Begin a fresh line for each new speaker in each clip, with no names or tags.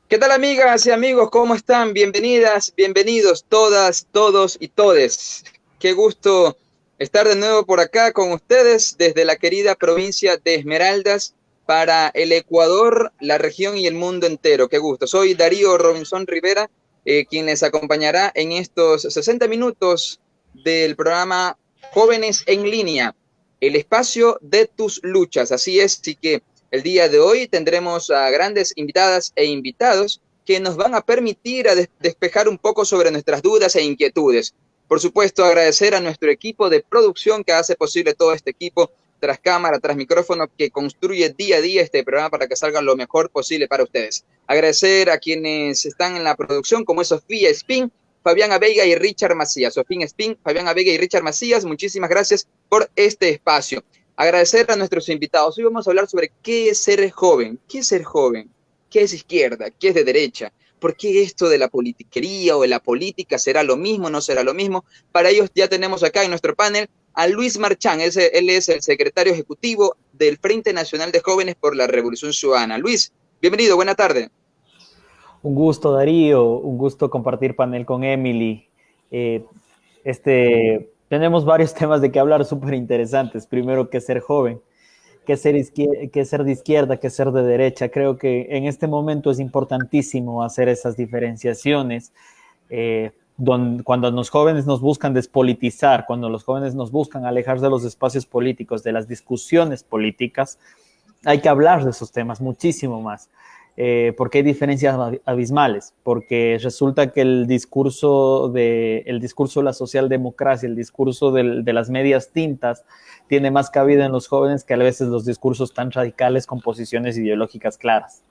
¿Qué tal amigas y amigos? ¿Cómo están? Bienvenidas, bienvenidos todas, todos y todes. Qué gusto estar de nuevo por acá con ustedes desde la querida provincia de Esmeraldas para el Ecuador, la región y el mundo entero. Qué gusto. Soy Darío Robinson Rivera, quien les acompañará en estos 60 minutos del programa Jóvenes en Línea, el espacio de tus luchas. Así es, así que el día de hoy tendremos a grandes invitadas e invitados que nos van a permitir despejar un poco sobre nuestras dudas e inquietudes. Por supuesto, agradecer a nuestro equipo de producción que hace posible todo este equipo tras cámara, tras micrófono, que construye día a día este programa para que salga lo mejor posible para ustedes. Agradecer a quienes están en la producción, como es Sofía Spin, Fabián Veiga y Richard Macías. Sofía Spin, Fabián Veiga y Richard Macías, muchísimas gracias por este espacio. Agradecer a nuestros invitados. Hoy vamos a hablar sobre qué es ser joven, qué es ser joven, qué es izquierda, qué es de derecha, por qué esto de la politiquería o de la política será lo mismo, no será lo mismo. Para ello ya tenemos acá en nuestro panel a Luis Marchán, él es el secretario ejecutivo del Frente Nacional de Jóvenes por la Revolución Ciudadana. Luis, bienvenido, buena tarde.
Un gusto, Darío, un gusto compartir panel con Emily. Tenemos varios temas de que hablar súper interesantes. Primero, que ser joven, que ser de izquierda, que ser de derecha. Creo que en este momento es importantísimo hacer esas diferenciaciones. Cuando los jóvenes nos buscan despolitizar, cuando los jóvenes nos buscan alejarse de los espacios políticos, de las discusiones políticas, hay que hablar de esos temas muchísimo más. Porque hay diferencias abismales, porque resulta que el discurso de la socialdemocracia, el discurso de las medias tintas, tiene más cabida en los jóvenes que a veces los discursos tan radicales con posiciones ideológicas claras.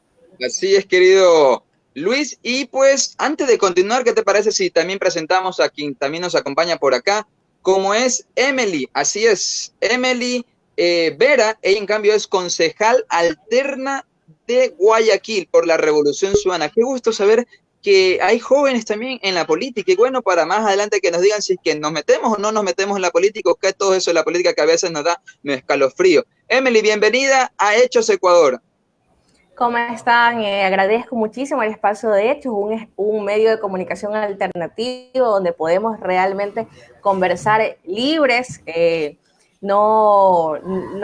Así es, querido Luis. Y pues, antes de continuar, ¿qué te parece si también presentamos a quien también nos acompaña por acá, como es Emily? Así es, Emily Vera, ella en cambio es concejal alterna de Guayaquil por la Revolución Ciudadana. Qué gusto saber que hay jóvenes también en la política. Y bueno, para más adelante que nos digan si es que nos metemos o no nos metemos en la política, o qué todo eso de la política que a veces nos da un escalofrío. Emily, bienvenida a Hechos Ecuador.
¿Cómo están? Agradezco muchísimo el espacio de Hechos, un medio de comunicación alternativo donde podemos realmente conversar libres. No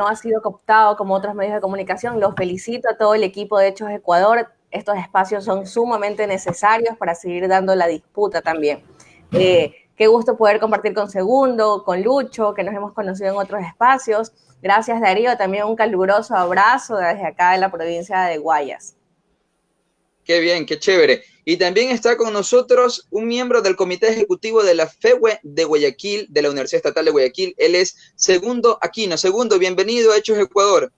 ha sido cooptado como otros medios de comunicación. Los felicito a todo el equipo de Hechos Ecuador. Estos espacios son sumamente necesarios para seguir dando la disputa también. Qué gusto poder compartir con Segundo, con Lucho, que nos hemos conocido en otros espacios. Gracias, Darío. También un caluroso abrazo desde acá de la provincia de Guayas.
Qué bien, qué chévere. Y también está con nosotros un miembro del Comité Ejecutivo de la FEWE de Guayaquil, de la Universidad Estatal de Guayaquil. Él es Segundo Aquino. Segundo, bienvenido a Hechos Ecuador.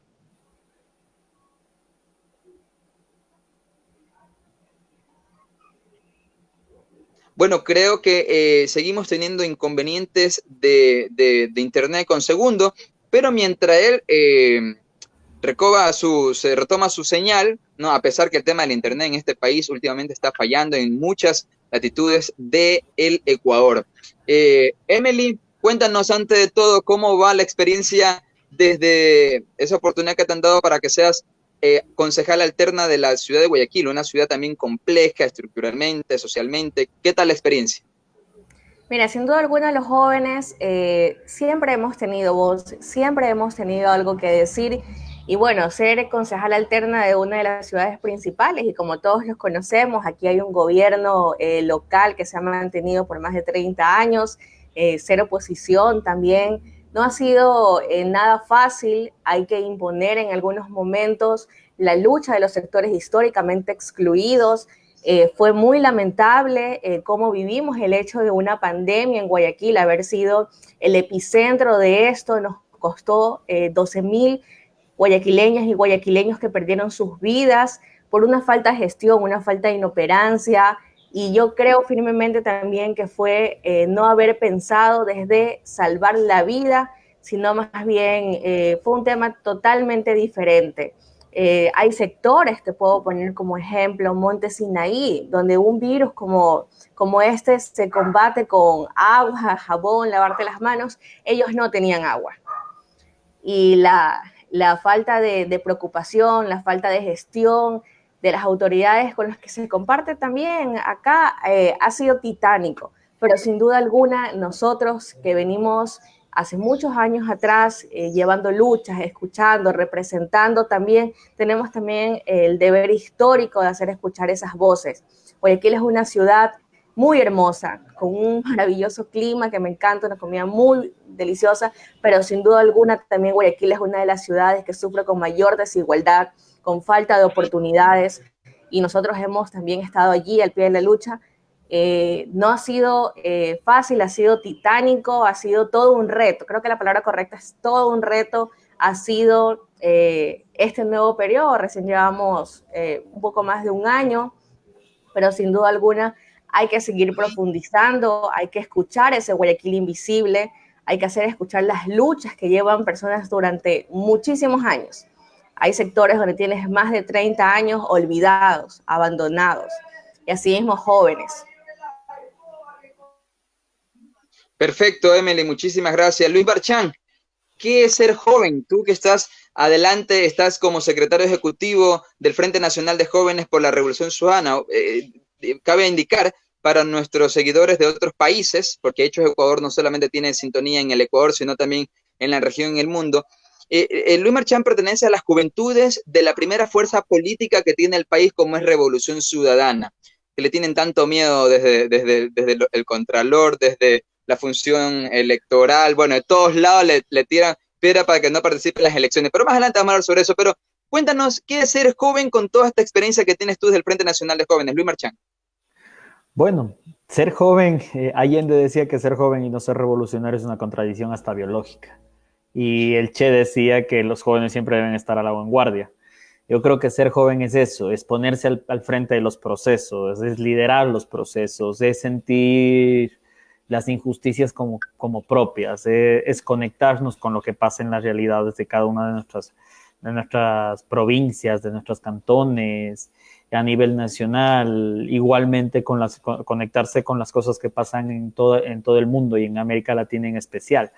Bueno, creo que seguimos teniendo inconvenientes de internet con Segundo, pero mientras él se retoma su señal, ¿no? A pesar que el tema del internet en este país últimamente está fallando en muchas latitudes del Ecuador. Emily, cuéntanos antes de todo cómo va la experiencia desde esa oportunidad que te han dado para que seas concejal alterna de la ciudad de Guayaquil, una ciudad también compleja estructuralmente, socialmente. ¿Qué tal la experiencia?
Mira, sin duda alguna los jóvenes siempre hemos tenido voz, siempre hemos tenido algo que decir y bueno, ser concejal alterna de una de las ciudades principales y como todos los conocemos, aquí hay un gobierno local que se ha mantenido por más de 30 años, ser oposición también, no ha sido nada fácil, hay que imponer en algunos momentos la lucha de los sectores históricamente excluidos. Fue muy lamentable cómo vivimos el hecho de una pandemia en Guayaquil, haber sido el epicentro de esto, nos costó 12,000 guayaquileñas y guayaquileños que perdieron sus vidas por una falta de gestión, una falta de inoperancia, y yo creo firmemente también que fue no haber pensado desde salvar la vida, sino más bien fue un tema totalmente diferente. Hay sectores, te puedo poner como ejemplo, Monte Sinaí, donde un virus como este se combate con agua, jabón, lavarte las manos, ellos no tenían agua. Y la falta de preocupación, la falta de gestión, de las autoridades con las que se comparte también acá ha sido titánico, pero sin duda alguna nosotros que venimos hace muchos años atrás llevando luchas, escuchando, representando también, tenemos también el deber histórico de hacer escuchar esas voces. Guayaquil es una ciudad muy hermosa, con un maravilloso clima que me encanta, una comida muy deliciosa, pero sin duda alguna también Guayaquil es una de las ciudades que sufre con mayor desigualdad, con falta de oportunidades, y nosotros hemos también estado allí al pie de la lucha. No ha sido fácil, ha sido titánico, ha sido todo un reto. Creo que la palabra correcta es todo un reto. Ha sido este nuevo periodo, recién llevamos un poco más de un año, pero sin duda alguna hay que seguir profundizando, hay que escuchar ese Guayaquil invisible, hay que hacer escuchar las luchas que llevan personas durante muchísimos años. Hay sectores donde tienes más de 30 años olvidados, abandonados, y así mismo jóvenes.
Perfecto, Emily, muchísimas gracias. Luis Barchán, ¿qué es ser joven? Tú que estás adelante, estás como secretario ejecutivo del Frente Nacional de Jóvenes por la Revolución Ciudadana. Cabe indicar para nuestros seguidores de otros países, porque Hechos Ecuador no solamente tiene sintonía en el Ecuador, sino también en la región y el mundo. Luis Marchán pertenece a las juventudes de la primera fuerza política que tiene el país, como es Revolución Ciudadana, que le tienen tanto miedo desde el Contralor, desde la función electoral, bueno, de todos lados le tiran piedra para que no participe en las elecciones, pero más adelante vamos a hablar sobre eso. Pero cuéntanos, ¿qué es ser joven con toda esta experiencia que tienes tú del Frente Nacional de Jóvenes? Luis Marchán.
Bueno, ser joven, Allende decía que ser joven y no ser revolucionario es una contradicción hasta biológica. Y el Che decía que los jóvenes siempre deben estar a la vanguardia. Yo creo que ser joven es eso, es ponerse al frente de los procesos, es liderar los procesos, es sentir las injusticias como propias, es conectarnos con lo que pasa en las realidades de cada una de nuestras provincias, de nuestros cantones, a nivel nacional, igualmente conectarse con las cosas que pasan en todo el mundo y en América Latina en especial.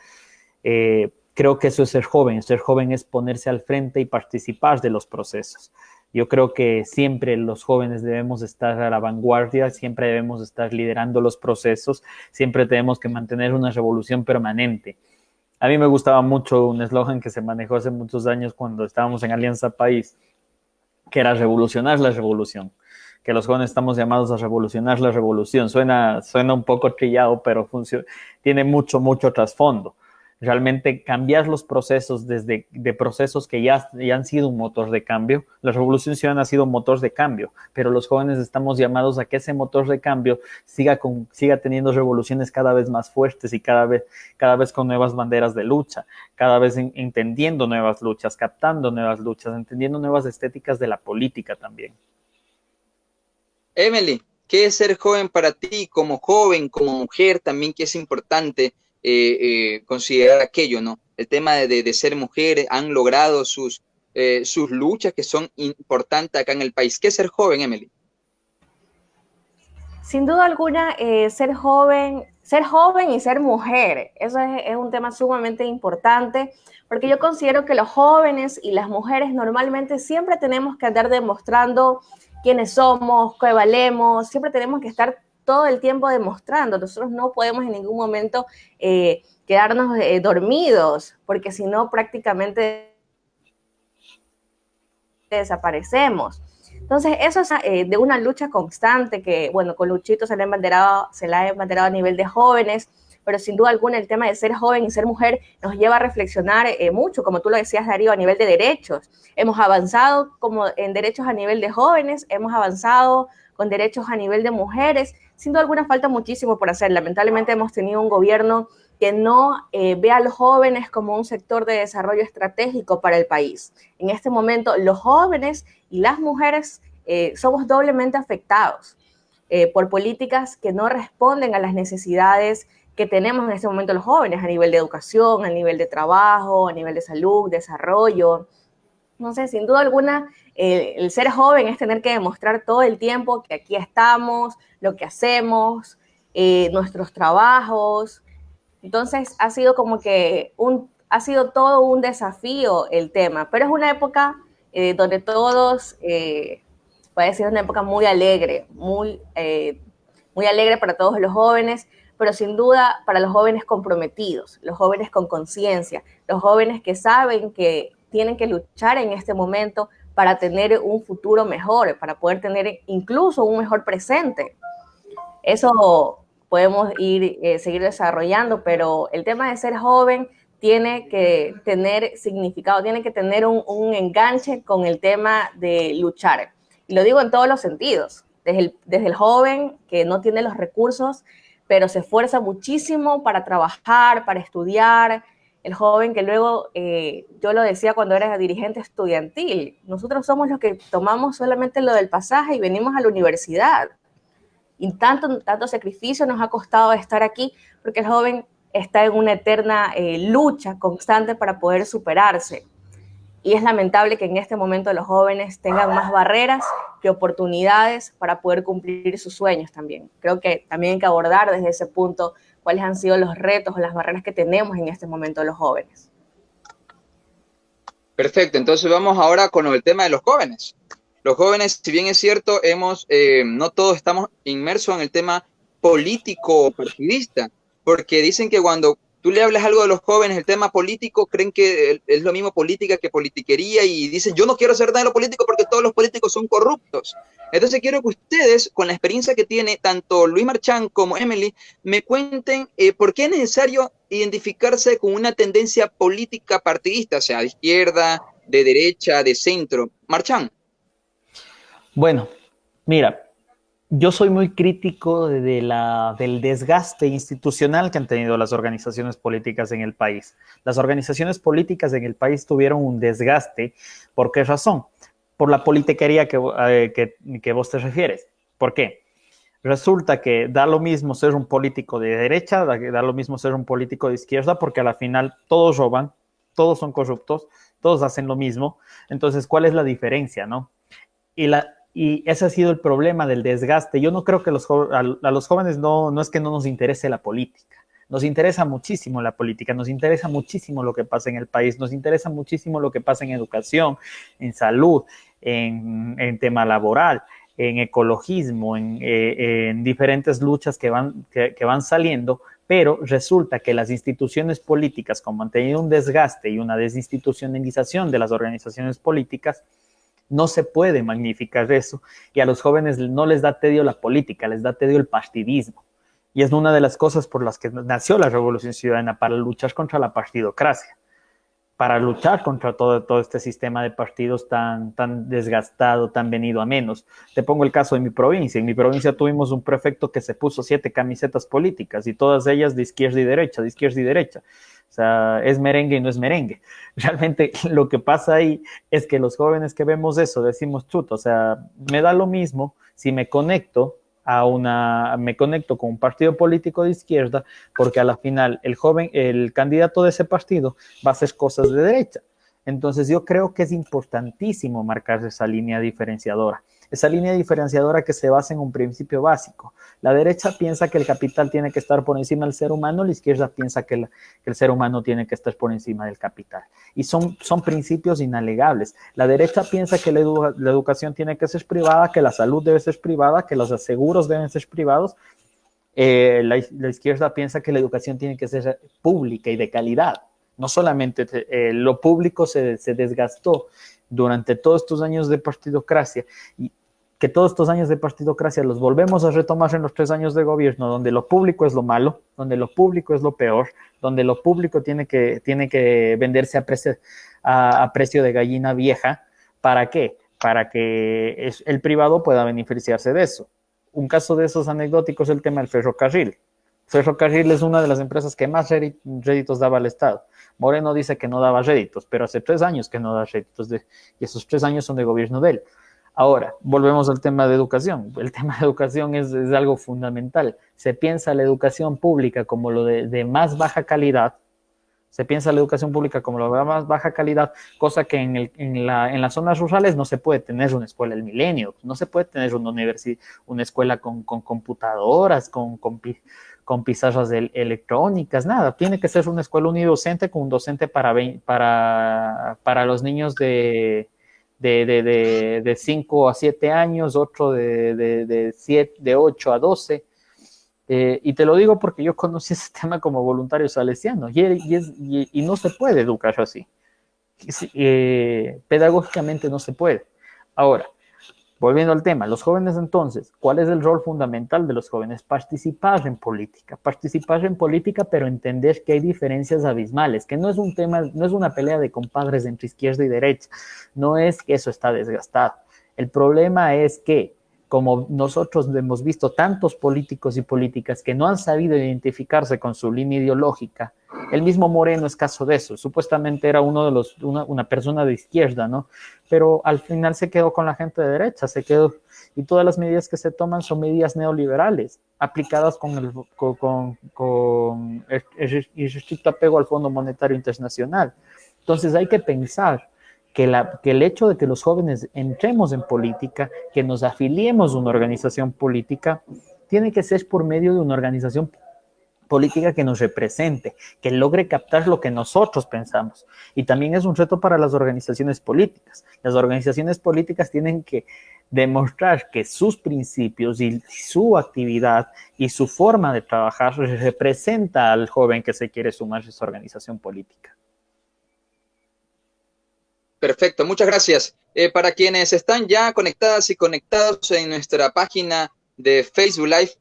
Creo que eso es ser joven es ponerse al frente y participar de los procesos. Yo creo que siempre los jóvenes debemos estar a la vanguardia, siempre debemos estar liderando los procesos, siempre tenemos que mantener una revolución permanente. A mí me gustaba mucho un eslogan que se manejó hace muchos años cuando estábamos en Alianza País, que era revolucionar la revolución, que los jóvenes estamos llamados a revolucionar la revolución. Suena un poco trillado, pero tiene mucho trasfondo. Realmente cambiar los procesos de procesos que ya han sido un motor de cambio. La Revolución Ciudadana ha sido un motor de cambio, pero los jóvenes estamos llamados a que ese motor de cambio siga teniendo revoluciones cada vez más fuertes y cada vez con nuevas banderas de lucha, cada vez entendiendo nuevas luchas, captando nuevas luchas, entendiendo nuevas estéticas de la política también.
Emily, ¿qué es ser joven para ti como joven, como mujer también, que es importante considerar aquello, ¿no? El tema de ser mujer, han logrado sus luchas que son importantes acá en el país. ¿Qué es ser joven, Emily?
Sin duda alguna, ser joven y ser mujer, eso es un tema sumamente importante, porque yo considero que los jóvenes y las mujeres normalmente siempre tenemos que andar demostrando quiénes somos, qué valemos, siempre tenemos que estar todo el tiempo demostrando. Nosotros no podemos en ningún momento quedarnos dormidos, porque si no prácticamente desaparecemos. Entonces, eso es de una lucha constante que, bueno, con Luchito se la ha embanderado a nivel de jóvenes, pero sin duda alguna el tema de ser joven y ser mujer nos lleva a reflexionar mucho, como tú lo decías, Darío, a nivel de derechos. Hemos avanzado como en derechos a nivel de jóvenes, hemos avanzado con derechos a nivel de mujeres. Sin duda alguna falta muchísimo por hacer. Lamentablemente hemos tenido un gobierno que no ve a los jóvenes como un sector de desarrollo estratégico para el país. En este momento, los jóvenes y las mujeres somos doblemente afectados por políticas que no responden a las necesidades que tenemos en este momento los jóvenes a nivel de educación, a nivel de trabajo, a nivel de salud, desarrollo. No sé, sin duda alguna, el ser joven es tener que demostrar todo el tiempo que aquí estamos, lo que hacemos, nuestros trabajos. Entonces ha sido como que ha sido todo un desafío el tema, pero es una época donde todos puede ser una época muy alegre, muy alegre para todos los jóvenes, pero sin duda para los jóvenes comprometidos, los jóvenes con conciencia, los jóvenes que saben que tienen que luchar en este momento para tener un futuro mejor, para poder tener incluso un mejor presente. Eso podemos seguir desarrollando, pero el tema de ser joven tiene que tener significado, tiene que tener un enganche con el tema de luchar. Y lo digo en todos los sentidos, desde el joven que no tiene los recursos, pero se esfuerza muchísimo para trabajar, para estudiar, el joven que luego, yo lo decía cuando era dirigente estudiantil, nosotros somos los que tomamos solamente lo del pasaje y venimos a la universidad. Y tanto sacrificio nos ha costado estar aquí, porque el joven está en una eterna lucha constante para poder superarse. Y es lamentable que en este momento los jóvenes tengan más barreras que oportunidades para poder cumplir sus sueños también. Creo que también hay que abordar desde ese punto cuáles han sido los retos o las barreras que tenemos en este momento los jóvenes.
Perfecto, entonces vamos ahora con el tema de los jóvenes. Los jóvenes, si bien es cierto, no todos estamos inmersos en el tema político o partidista, porque dicen que cuando tú le hablas algo de los jóvenes, el tema político, creen que es lo mismo política que politiquería y dicen, yo no quiero hacer nada de lo político porque todos los políticos son corruptos. Entonces quiero que ustedes, con la experiencia que tiene tanto Luis Marchán como Emily, me cuenten por qué es necesario identificarse con una tendencia política partidista, o sea, de izquierda, de derecha, de centro. Marchán.
Bueno, mira, yo soy muy crítico del desgaste institucional que han tenido las organizaciones políticas en el país. Las organizaciones políticas en el país tuvieron un desgaste. ¿Por qué razón? Por la politiquería que vos te refieres. ¿Por qué? Resulta que da lo mismo ser un político de derecha, da lo mismo ser un político de izquierda, porque a la final todos roban, todos son corruptos, todos hacen lo mismo. Entonces, ¿cuál es la diferencia, no? Y ese ha sido el problema del desgaste. Yo no creo que a los jóvenes no es que no nos interese la política. Nos interesa muchísimo la política, nos interesa muchísimo lo que pasa en el país, nos interesa muchísimo lo que pasa en educación, en salud, en tema laboral, en ecologismo, en diferentes luchas que van saliendo, pero resulta que las instituciones políticas, como han tenido un desgaste y una desinstitucionalización de las organizaciones políticas, no se puede magnificar eso, y a los jóvenes no les da tedio la política, les da tedio el partidismo. Y es una de las cosas por las que nació la Revolución Ciudadana, para luchar contra la partidocracia, para luchar contra todo este sistema de partidos tan desgastado, tan venido a menos. Te pongo el caso de mi provincia. En mi provincia tuvimos un prefecto que se puso 7 camisetas políticas, y todas ellas de izquierda y derecha, de izquierda y derecha. O sea, es merengue y no es merengue. Realmente lo que pasa ahí es que los jóvenes que vemos eso decimos, chuta, o sea, me da lo mismo si me conecto con un partido político de izquierda, porque a la final el candidato de ese partido va a hacer cosas de derecha. Entonces yo creo que es importantísimo marcar esa línea diferenciadora que se basa en un principio básico. La derecha piensa que el capital tiene que estar por encima del ser humano, la izquierda piensa que el ser humano tiene que estar por encima del capital. Y son principios inalegables. La derecha piensa que la educación tiene que ser privada, que la salud debe ser privada, que los seguros deben ser privados. La izquierda piensa que la educación tiene que ser pública y de calidad. No solamente lo público se desgastó durante todos estos años de partidocracia, y que todos estos años de partidocracia los volvemos a retomar en los 3 años de gobierno, donde lo público es lo malo, donde lo público es lo peor, donde lo público tiene que venderse a precio de gallina vieja. ¿Para qué? Para que el privado pueda beneficiarse de eso. Un caso de esos anecdóticos es el tema del ferrocarril. Ferrocarril es una de las empresas que más réditos daba al Estado. Moreno dice que no daba réditos, pero hace 3 años que no da réditos, y esos 3 años son de gobierno de él. Ahora, volvemos al tema de educación. El tema de educación es algo fundamental. Se piensa la educación pública como lo de más baja calidad. Se piensa la educación pública como lo de más baja calidad, cosa que en las zonas rurales no se puede tener una escuela del milenio, no se puede tener una escuela con computadoras, con pizarras electrónicas, nada. Tiene que ser una escuela unidocente con un docente para los niños de de 5 a 7 años, otro de 8 a 12. Y te lo digo porque yo conocí ese tema como voluntario salesiano y no se puede educar así. Pedagógicamente no se puede. Ahora, volviendo al tema, los jóvenes entonces, ¿cuál es el rol fundamental de los jóvenes? Participar en política, pero entender que hay diferencias abismales, que no es un tema, no es una pelea de compadres entre izquierda y derecha, no es que eso está desgastado. El problema es que, como nosotros hemos visto tantos políticos y políticas que no han sabido identificarse con su línea ideológica, el mismo Moreno es caso de eso, supuestamente era una persona de izquierda, ¿no? Pero al final se quedó con la gente de derecha, y todas las medidas que se toman son medidas neoliberales, aplicadas con el estricto apego al Fondo Monetario Internacional. Entonces hay que pensar que el hecho de que los jóvenes entremos en política, que nos afiliemos a una organización política, tiene que ser por medio de una organización política que nos represente, que logre captar lo que nosotros pensamos. Y también es un reto para las organizaciones políticas. Las organizaciones políticas tienen que demostrar que sus principios y su actividad y su forma de trabajar representa al joven que se quiere sumar a esa organización política.
Perfecto, muchas gracias. Para quienes están ya conectadas y conectados en nuestra página de Facebook Live,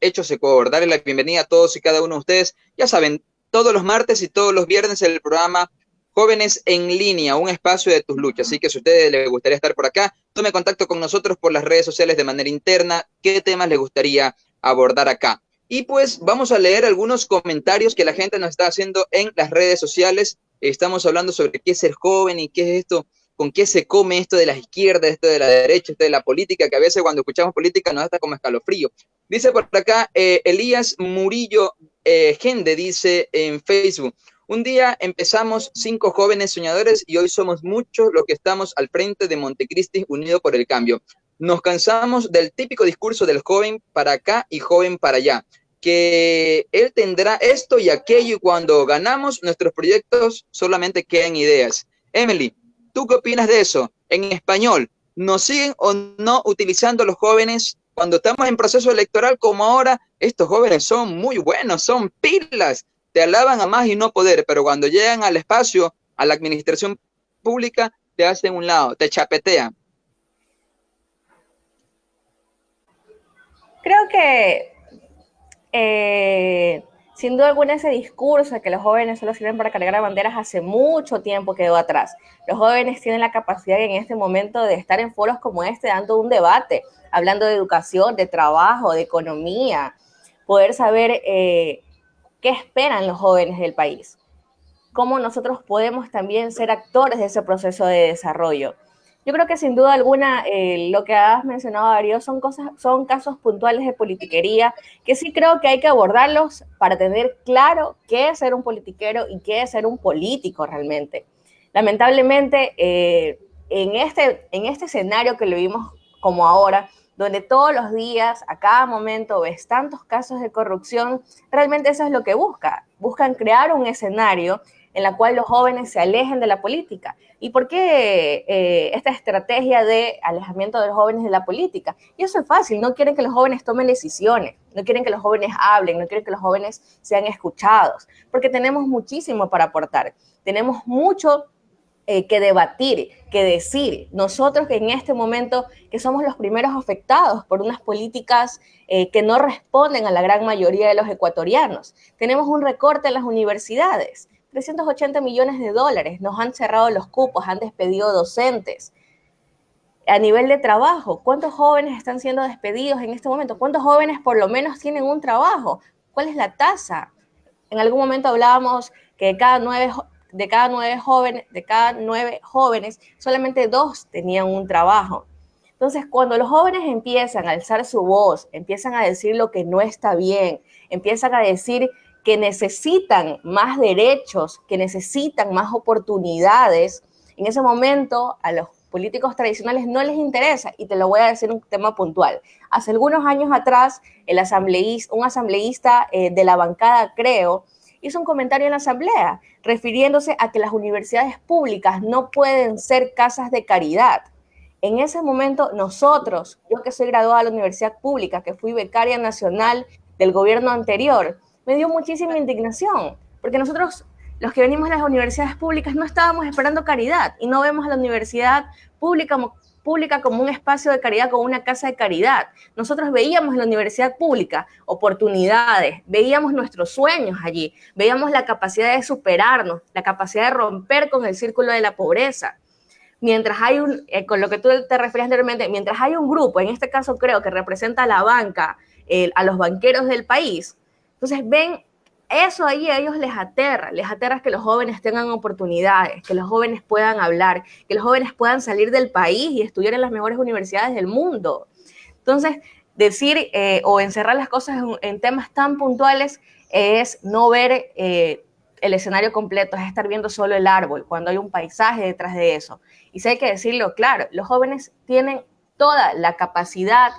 Hechos Ecuador, darle la bienvenida a todos y cada uno de ustedes. Ya saben, todos los martes y todos los viernes el programa Jóvenes en Línea, un espacio de tus luchas. Así que si a ustedes les gustaría estar por acá, tome contacto con nosotros por las redes sociales de manera interna. ¿Qué temas les gustaría abordar acá? Y pues vamos a leer algunos comentarios que la gente nos está haciendo en las redes sociales. Estamos hablando sobre qué es ser joven y qué es esto, con qué se come esto de la izquierda, esto de la derecha, esto de la política, que a veces cuando escuchamos política nos da como escalofrío. Dice por acá Elías Murillo Gende, dice en Facebook: un día empezamos 5 jóvenes soñadores y hoy somos muchos los que estamos al frente de Montecristi unido por el cambio. Nos cansamos del típico discurso del joven para acá y joven para allá, que él tendrá esto y aquello, y cuando ganamos nuestros proyectos solamente quedan ideas. Emily, ¿tú qué opinas de eso? En español, ¿nos siguen o no utilizando los jóvenes cuando estamos en proceso electoral como ahora? Estos jóvenes son muy buenos, son pilas, te alaban a más y no poder, pero cuando llegan al espacio, a la administración pública, te hacen un lado, te chapetean.
Creo que sin duda alguna ese discurso de que los jóvenes solo sirven para cargar banderas hace mucho tiempo quedó atrás. Los jóvenes tienen la capacidad en este momento de estar en foros como este dando un debate, hablando de educación, de trabajo, de economía, poder saber qué esperan los jóvenes del país, cómo nosotros podemos también ser actores de ese proceso de desarrollo. Yo creo que sin duda alguna lo que has mencionado, Darío, son casos puntuales de politiquería que sí creo que hay que abordarlos para tener claro qué es ser un politiquero y qué es ser un político realmente. Lamentablemente, en este escenario que lo vimos como ahora, donde todos los días, a cada momento, ves tantos casos de corrupción, realmente eso es lo que buscan crear un escenario en la cual los jóvenes se alejen de la política. ¿Y por qué esta estrategia de alejamiento de los jóvenes de la política? Y eso es fácil, no quieren que los jóvenes tomen decisiones, no quieren que los jóvenes hablen, no quieren que los jóvenes sean escuchados, porque tenemos muchísimo para aportar, tenemos mucho que debatir, que decir. Nosotros que en este momento que somos los primeros afectados por unas políticas que no responden a la gran mayoría de los ecuatorianos. Tenemos un recorte en las universidades, 380 millones de dólares, nos han cerrado los cupos, han despedido docentes. A nivel de trabajo, ¿cuántos jóvenes están siendo despedidos en este momento? ¿Cuántos jóvenes por lo menos tienen un trabajo? ¿Cuál es la tasa? En algún momento hablábamos que de cada nueve jóvenes, solamente 2 tenían un trabajo. Entonces, cuando los jóvenes empiezan a alzar su voz, empiezan a decir lo que no está bien, empiezan a decir que necesitan más derechos, que necesitan más oportunidades, en ese momento a los políticos tradicionales no les interesa, y te lo voy a decir un tema puntual. Hace algunos años atrás, un asambleísta de la bancada, creo, hizo un comentario en la asamblea refiriéndose a que las universidades públicas no pueden ser casas de caridad. En ese momento nosotros, yo que soy graduada de la universidad pública, que fui becaria nacional del gobierno anterior, me dio muchísima indignación, porque nosotros, los que venimos de las universidades públicas, no estábamos esperando caridad y no vemos a la universidad pública como un espacio de caridad, como una casa de caridad. Nosotros veíamos en la universidad pública oportunidades, veíamos nuestros sueños allí, veíamos la capacidad de superarnos, la capacidad de romper con el círculo de la pobreza. Mientras hay con lo que tú te referías anteriormente, mientras hay un grupo, en este caso creo que representa a la banca, a los banqueros del país, entonces ven eso ahí, a ellos les aterra que los jóvenes tengan oportunidades, que los jóvenes puedan hablar, que los jóvenes puedan salir del país y estudiar en las mejores universidades del mundo. Entonces, decir o encerrar las cosas en temas tan puntuales es no ver el escenario completo, es estar viendo solo el árbol, cuando hay un paisaje detrás de eso. Y sí hay que decirlo claro, los jóvenes tienen toda la capacidad,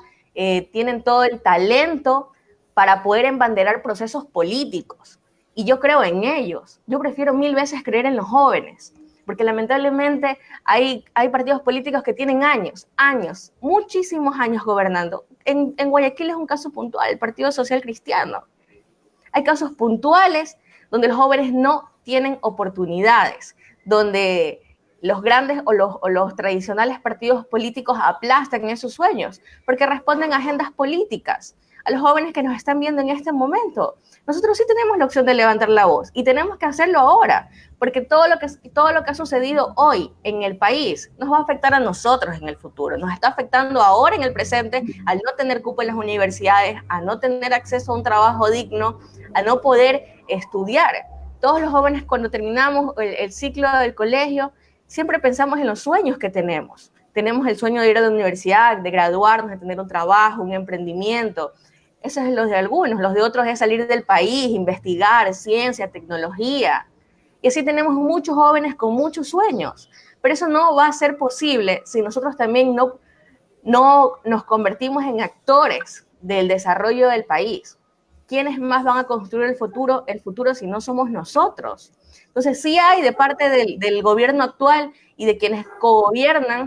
tienen todo el talento para poder embanderar procesos políticos. Y yo creo en ellos. Yo prefiero 1000 veces creer en los jóvenes, porque lamentablemente hay partidos políticos que tienen años, muchísimos años gobernando. En Guayaquil es un caso puntual, el Partido Social Cristiano. Hay casos puntuales donde los jóvenes no tienen oportunidades, donde los grandes o los tradicionales partidos políticos aplastan esos sueños, porque responden a agendas políticas. A los jóvenes que nos están viendo en este momento, nosotros sí tenemos la opción de levantar la voz y tenemos que hacerlo ahora, porque todo lo que ha sucedido hoy en el país nos va a afectar a nosotros en el futuro, nos está afectando ahora en el presente al no tener cupo en las universidades, a no tener acceso a un trabajo digno, a no poder estudiar. Todos los jóvenes cuando terminamos el ciclo del colegio siempre pensamos en los sueños que tenemos. Tenemos el sueño de ir a la universidad, de graduarnos, de tener un trabajo, un emprendimiento. Esos es los de algunos, los de otros es salir del país, investigar, ciencia, tecnología. Y así tenemos muchos jóvenes con muchos sueños. Pero eso no va a ser posible si nosotros también no nos convertimos en actores del desarrollo del país. ¿Quiénes más van a construir el futuro si no somos nosotros? Entonces sí hay de parte del gobierno actual y de quienes gobiernan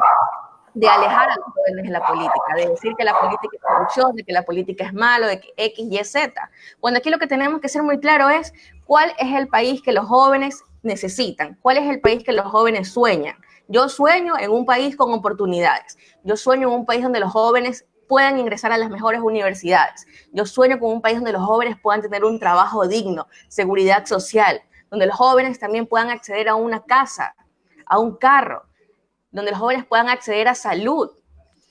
de alejar a los jóvenes de la política, de decir que la política es corrupción, de que la política es malo, de que X, Y, Z. Bueno, aquí lo que tenemos que ser muy claro es cuál es el país que los jóvenes necesitan, cuál es el país que los jóvenes sueñan. Yo sueño en un país con oportunidades, yo sueño en un país donde los jóvenes puedan ingresar a las mejores universidades, yo sueño con un país donde los jóvenes puedan tener un trabajo digno, seguridad social, donde los jóvenes también puedan acceder a una casa, a un carro, donde los jóvenes puedan acceder a salud.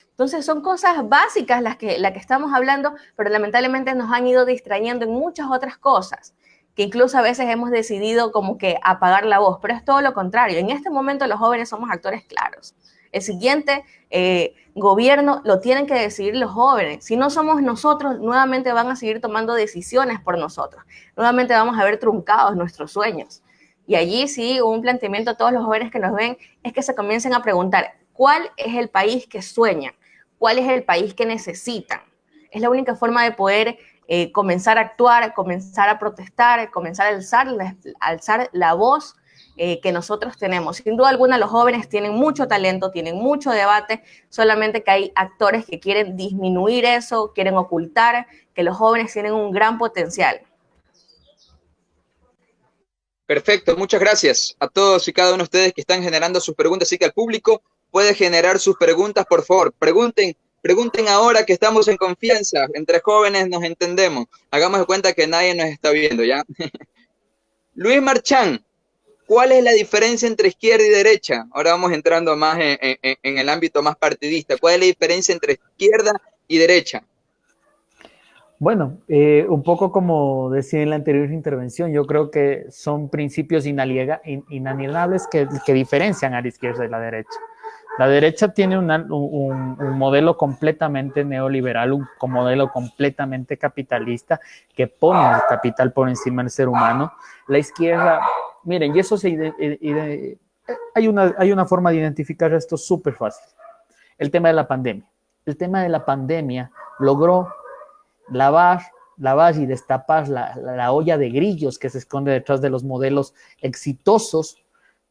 Entonces son cosas básicas las que estamos hablando, pero lamentablemente nos han ido distrayendo en muchas otras cosas, que incluso a veces hemos decidido como que apagar la voz, pero es todo lo contrario. En este momento los jóvenes somos actores claros. El siguiente gobierno lo tienen que decidir los jóvenes. Si no somos nosotros, nuevamente van a seguir tomando decisiones por nosotros. Nuevamente vamos a ver truncados nuestros sueños. Y allí sí, un planteamiento a todos los jóvenes que nos ven es que se comiencen a preguntar, ¿cuál es el país que sueñan? ¿Cuál es el país que necesitan? Es la única forma de poder comenzar a actuar, comenzar a protestar, comenzar a alzar la voz que nosotros tenemos. Sin duda alguna, los jóvenes tienen mucho talento, tienen mucho debate, solamente que hay actores que quieren disminuir eso, quieren ocultar que los jóvenes tienen un gran potencial.
Perfecto, muchas gracias a todos y cada uno de ustedes que están generando sus preguntas, así que al público puede generar sus preguntas, por favor, pregunten ahora que estamos en confianza, entre jóvenes nos entendemos, hagamos de cuenta que nadie nos está viendo, ¿ya? Luis Marchán, ¿cuál es la diferencia entre izquierda y derecha? Ahora vamos entrando más en el ámbito más partidista, ¿cuál es la diferencia entre izquierda y derecha?
Bueno, un poco como decía en la anterior intervención, yo creo que son principios inalienables que diferencian a la izquierda y la derecha. La derecha tiene un modelo completamente neoliberal, un modelo completamente capitalista que pone el capital por encima del ser humano. La izquierda, miren, y eso hay una forma de identificar esto súper fácil. El tema de la pandemia. El tema de la pandemia logró lavar lavar y destapar la olla de grillos que se esconde detrás de los modelos exitosos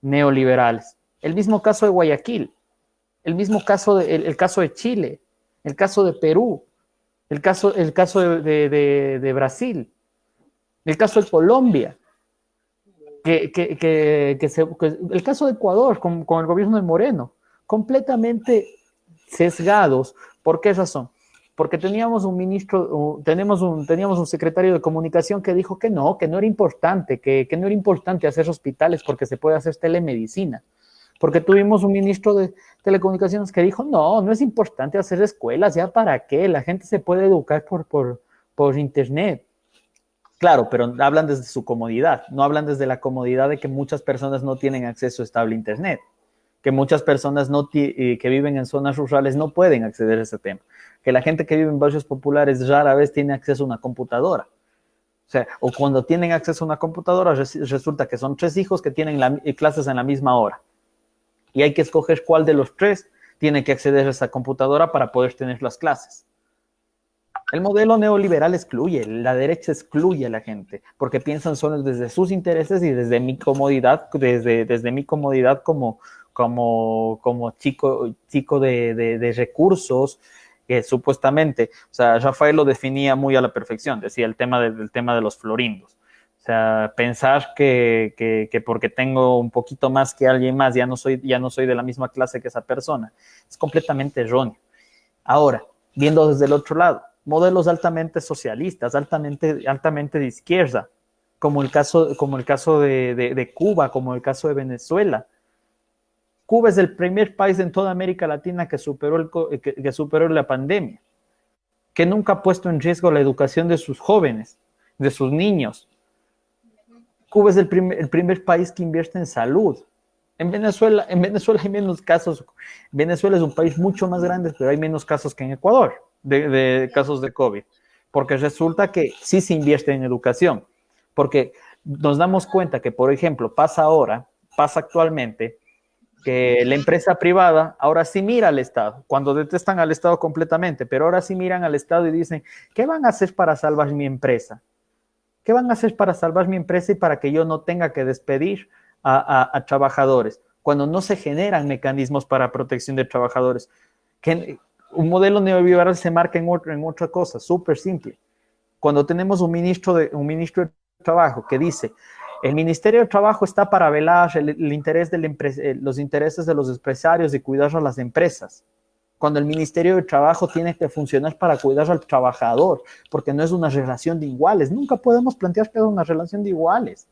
neoliberales. El mismo caso de Guayaquil, el mismo caso el caso de Chile, el caso de Perú, el caso de Brasil, el caso de Colombia, el caso de Ecuador con el gobierno de Moreno, completamente sesgados. ¿Por qué razón? Porque teníamos un secretario de comunicación que dijo que no era importante, que no era importante hacer hospitales porque se puede hacer telemedicina. Porque tuvimos un ministro de telecomunicaciones que dijo, no es importante hacer escuelas, ¿ya para qué? La gente se puede educar por internet. Claro, pero hablan desde su comodidad, no hablan desde la comodidad de que muchas personas no tienen acceso estable a internet, que muchas personas que viven en zonas rurales no pueden acceder a ese tema, que la gente que vive en barrios populares rara vez tiene acceso a una computadora. O sea, o cuando tienen acceso a una computadora resulta que son 3 hijos que tienen clases en la misma hora. Y hay que escoger cuál de los 3 tiene que acceder a esa computadora para poder tener las clases. El modelo neoliberal excluye, la derecha excluye a la gente, porque piensan solo desde sus intereses y desde mi comodidad, desde mi comodidad como chico de recursos, supuestamente. O sea, Rafael lo definía muy a la perfección, decía el tema de los florindos. O sea, pensar que porque tengo un poquito más que alguien más, ya no soy de la misma clase que esa persona, es completamente erróneo. Ahora, viendo desde el otro lado, modelos altamente socialistas, altamente de izquierda, como el caso de Cuba, como el caso de Venezuela. Cuba es el primer país en toda América Latina que superó la pandemia, que nunca ha puesto en riesgo la educación de sus jóvenes, de sus niños. Cuba es el primer país que invierte en salud. En Venezuela hay menos casos. Venezuela es un país mucho más grande, pero hay menos casos que en Ecuador de casos de COVID, porque resulta que sí se invierte en educación, porque nos damos cuenta que, por ejemplo, pasa actualmente, que la empresa privada ahora sí mira al Estado, cuando detestan al Estado completamente, pero ahora sí miran al Estado y dicen, ¿qué van a hacer para salvar mi empresa? ¿Qué van a hacer para salvar mi empresa y para que yo no tenga que despedir a trabajadores? Cuando no se generan mecanismos para protección de trabajadores. Un modelo neoliberal se marca en otra cosa, súper simple. Cuando tenemos un ministro de Trabajo que dice, el Ministerio de Trabajo está para velar los intereses de los empresarios y cuidar a las empresas. Cuando el Ministerio de Trabajo tiene que funcionar para cuidar al trabajador, porque no es una relación de iguales. Nunca podemos plantear que es una relación de iguales.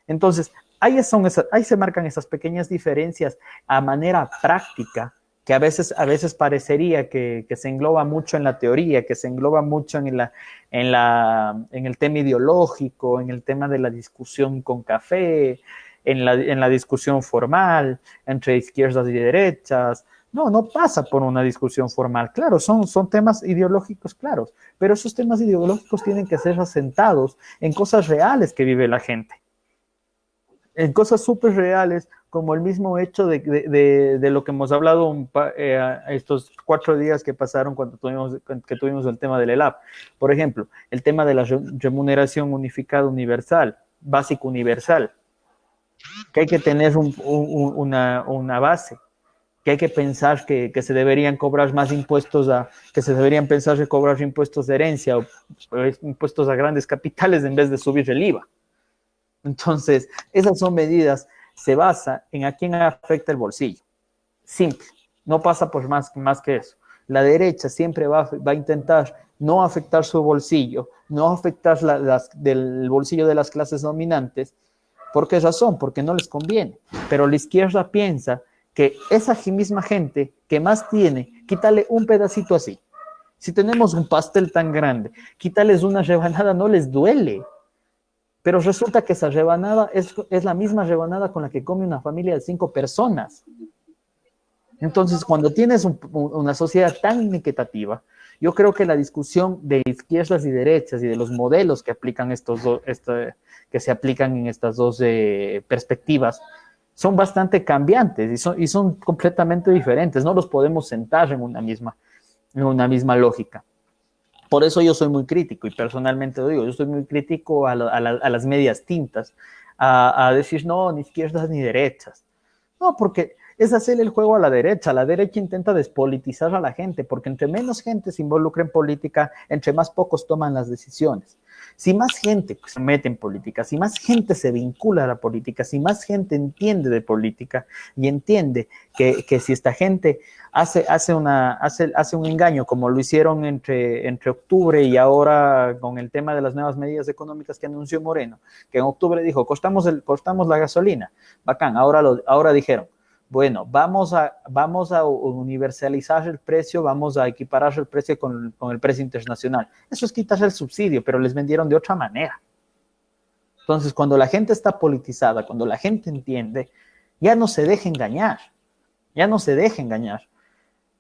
Entonces, ahí se marcan esas pequeñas diferencias a manera práctica, que a veces parecería que se engloba mucho en la teoría, que se engloba mucho en el tema ideológico, en el tema de la discusión con café, en la discusión formal entre izquierdas y derechas. No pasa por una discusión formal. Claro, son temas ideológicos claros, pero esos temas ideológicos tienen que ser asentados en cosas reales que vive la gente. En cosas súper reales, como el mismo hecho de lo que hemos hablado estos 4 días que pasaron cuando tuvimos el tema del ELAP. Por ejemplo, el tema de la remuneración unificada universal, básico universal, que hay que tener una base, que hay que pensar que se deberían cobrar más impuestos, que se deberían pensar de cobrar impuestos de herencia o impuestos a grandes capitales en vez de subir el IVA. Entonces, esas son medidas, se basa en a quién afecta el bolsillo. Simple, no pasa por más que eso. La derecha siempre va a intentar no afectar su bolsillo, no afectar del bolsillo de las clases dominantes. ¿Por qué razón? Porque no les conviene. Pero la izquierda piensa que esa misma gente que más tiene, quítale un pedacito así. Si tenemos un pastel tan grande, quítales una rebanada, no les duele. Pero resulta que esa rebanada es la misma rebanada con la que come una familia de 5 personas. Entonces, cuando tienes una sociedad tan inequitativa, yo creo que la discusión de izquierdas y derechas y de los modelos que aplican que se aplican en estas dos perspectivas son bastante cambiantes y son completamente diferentes. No los podemos sentar en una misma lógica. Por eso yo soy muy crítico, y personalmente lo digo, yo soy muy crítico a las medias tintas, a decir no, ni izquierdas ni derechas. No, porque es hacerle el juego a la derecha. La derecha intenta despolitizar a la gente, porque entre menos gente se involucra en política, entre más pocos toman las decisiones. Si más gente se mete en política, si más gente se vincula a la política, si más gente entiende de política y entiende que si esta gente hace un engaño, como lo hicieron entre octubre y ahora con el tema de las nuevas medidas económicas que anunció Moreno, que en octubre dijo, cortamos la gasolina, bacán, ahora dijeron, bueno, vamos a universalizar el precio, vamos a equiparar el precio con el precio internacional. Eso es quitarse el subsidio, pero les vendieron de otra manera. Entonces, cuando la gente está politizada, cuando la gente entiende, ya no se deja engañar, ya no se deja engañar.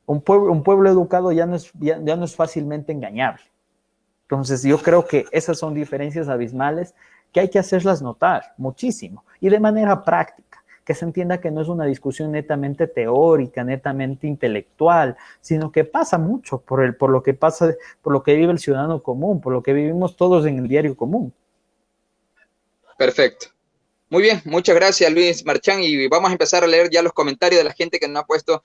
Un pueblo educado ya no es fácilmente engañable. Entonces, yo creo que esas son diferencias abismales que hay que hacerlas notar muchísimo y de manera práctica. Que se entienda que no es una discusión netamente teórica, netamente intelectual, sino que pasa mucho por lo que vive el ciudadano común, por lo que vivimos todos en el diario común.
Perfecto. Muy bien, muchas gracias Luis Marchán, y vamos a empezar a leer ya los comentarios de la gente que nos ha puesto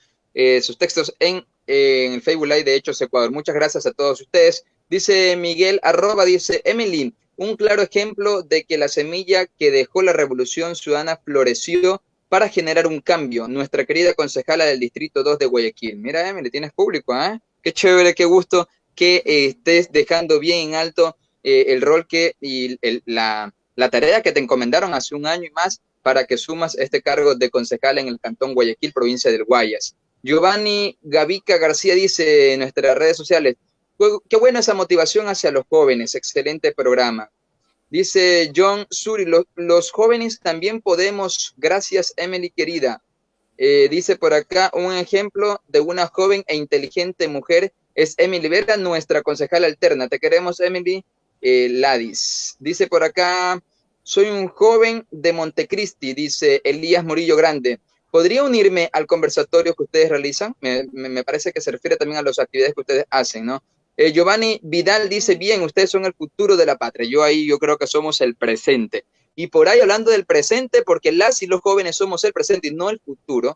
sus textos en el Facebook Live de Hechos Ecuador. Muchas gracias a todos ustedes. Dice Miguel @ dice, Emily, un claro ejemplo de que la semilla que dejó la Revolución Ciudadana floreció para generar un cambio. Nuestra querida concejala del Distrito 2 de Guayaquil. Mira, Emily, tienes público, ¿eh? Qué chévere, qué gusto que estés dejando bien en alto el rol y la tarea que te encomendaron hace un año y más para que sumas este cargo de concejal en el Cantón Guayaquil, provincia del Guayas. Giovanni Gavica García dice en nuestras redes sociales, qué buena esa motivación hacia los jóvenes, excelente programa. Dice John Suri, los jóvenes también podemos, gracias Emily querida. Dice por acá, un ejemplo de una joven e inteligente mujer es Emily Vera, nuestra concejala alterna. Te queremos, Emily Ladis. Dice por acá, soy un joven de Montecristi, dice Elías Murillo Grande. ¿Podría unirme al conversatorio que ustedes realizan? Me parece que se refiere también a las actividades que ustedes hacen, ¿no? Giovanni Vidal dice, bien, ustedes son el futuro de la patria. Yo creo que somos el presente. Y por ahí hablando del presente, porque las y los jóvenes somos el presente y no el futuro,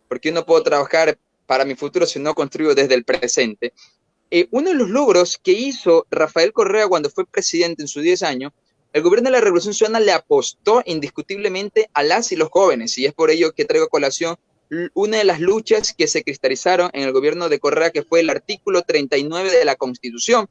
porque yo no puedo trabajar para mi futuro si no construyo desde el presente. Uno de los logros que hizo Rafael Correa cuando fue presidente en sus 10 años, el gobierno de la Revolución Ciudadana le apostó indiscutiblemente a las y los jóvenes, y es por ello que traigo a colación una de las luchas que se cristalizaron en el gobierno de Correa, que fue el artículo 39 de la Constitución.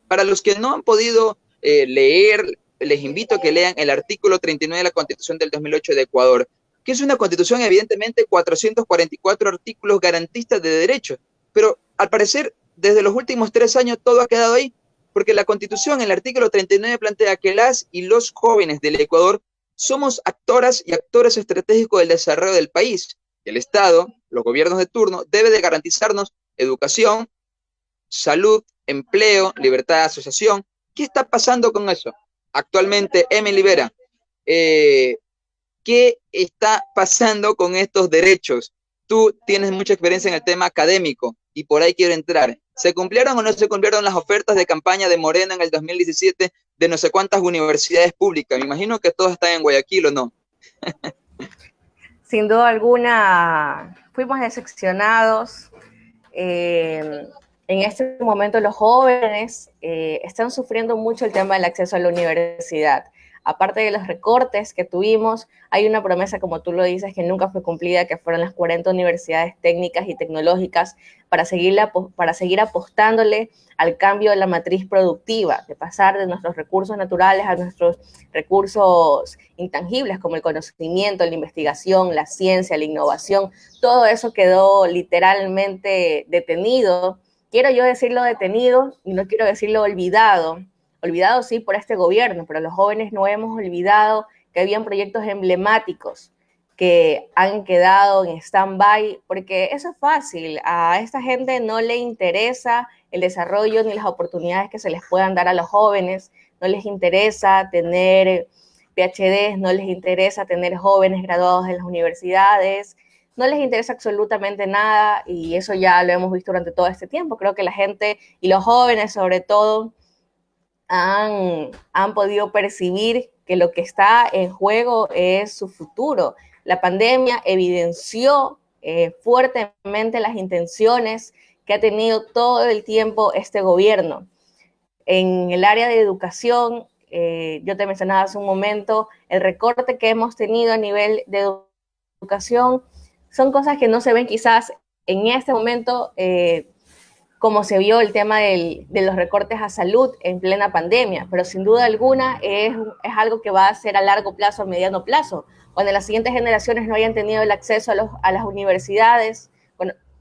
Para los que no han podido leer, les invito a que lean el artículo 39 de la Constitución del 2008 de Ecuador, que es una constitución, evidentemente, 444 artículos garantistas de derechos, pero al parecer, desde los últimos 3 años, todo ha quedado ahí, porque la Constitución, el artículo 39, plantea que las y los jóvenes del Ecuador somos actoras y actores estratégicos del desarrollo del país. El Estado, los gobiernos de turno, debe de garantizarnos educación, salud, empleo, libertad de asociación. ¿Qué está pasando con eso? Actualmente, Emily Vera, ¿qué está pasando con estos derechos? Tú tienes mucha experiencia en el tema académico y por ahí quiero entrar. ¿Se cumplieron o no se cumplieron las ofertas de campaña de Morena en el 2017 de no sé cuántas universidades públicas? Me imagino que todas están en Guayaquil, ¿o no?
Sin duda alguna, fuimos decepcionados. En este momento los jóvenes están sufriendo mucho el tema del acceso a la universidad. Aparte de los recortes que tuvimos, hay una promesa, como tú lo dices, que nunca fue cumplida, que fueron las 40 universidades técnicas y tecnológicas para seguir apostándole al cambio de la matriz productiva, de pasar de nuestros recursos naturales a nuestros recursos intangibles, como el conocimiento, la investigación, la ciencia, la innovación. Todo eso quedó literalmente detenido. Quiero yo decirlo detenido y no quiero decirlo olvidado. Olvidado sí por este gobierno, pero los jóvenes no hemos olvidado que habían proyectos emblemáticos que han quedado en stand-by, porque eso es fácil, a esta gente no le interesa el desarrollo ni las oportunidades que se les puedan dar a los jóvenes, no les interesa tener PhDs, no les interesa tener jóvenes graduados en las universidades, no les interesa absolutamente nada, y eso ya lo hemos visto durante todo este tiempo. Creo que la gente y los jóvenes sobre todo han podido percibir que lo que está en juego es su futuro. La pandemia evidenció fuertemente las intenciones que ha tenido todo el tiempo este gobierno. En el área de educación, yo te mencionaba hace un momento, el recorte que hemos tenido a nivel de educación son cosas que no se ven quizás en este momento, como se vio el tema de los recortes a salud en plena pandemia, pero sin duda alguna es algo que va a ser a largo plazo, a mediano plazo. Cuando las siguientes generaciones no hayan tenido el acceso a las universidades,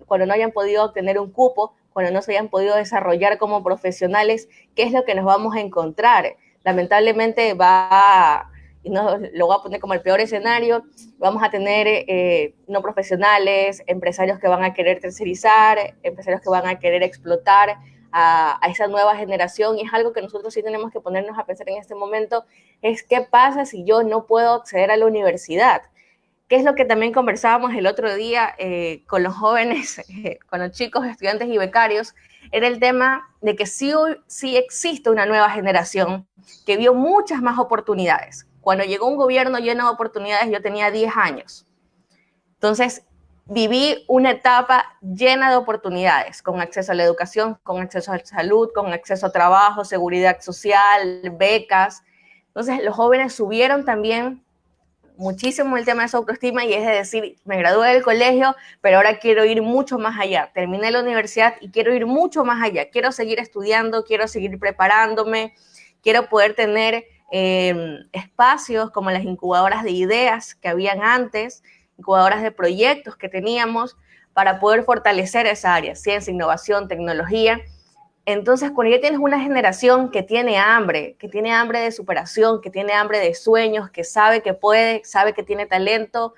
cuando no hayan podido obtener un cupo, cuando no se hayan podido desarrollar como profesionales, ¿qué es lo que nos vamos a encontrar? Lamentablemente y no lo voy a poner como el peor escenario, vamos a tener no profesionales, empresarios que van a querer tercerizar, empresarios que van a querer explotar a esa nueva generación, y es algo que nosotros sí tenemos que ponernos a pensar en este momento, es qué pasa si yo no puedo acceder a la universidad. ¿Qué es lo que también conversábamos el otro día con los jóvenes, con los chicos, estudiantes y becarios? Era el tema de que sí existe una nueva generación que vio muchas más oportunidades. Cuando llegó un gobierno lleno de oportunidades, yo tenía 10 años. Entonces, viví una etapa llena de oportunidades, con acceso a la educación, con acceso a la salud, con acceso a trabajo, seguridad social, becas. Entonces, los jóvenes subieron también muchísimo el tema de su autoestima, y es de decir, me gradué del colegio, pero ahora quiero ir mucho más allá. Terminé la universidad y quiero ir mucho más allá. Quiero seguir estudiando, quiero seguir preparándome, quiero poder tener espacios como las incubadoras de ideas que habían antes, incubadoras de proyectos que teníamos para poder fortalecer esa área, ciencia, innovación, tecnología. Entonces, cuando ya tienes una generación que tiene hambre de superación, que tiene hambre de sueños, que sabe que puede, sabe que tiene talento,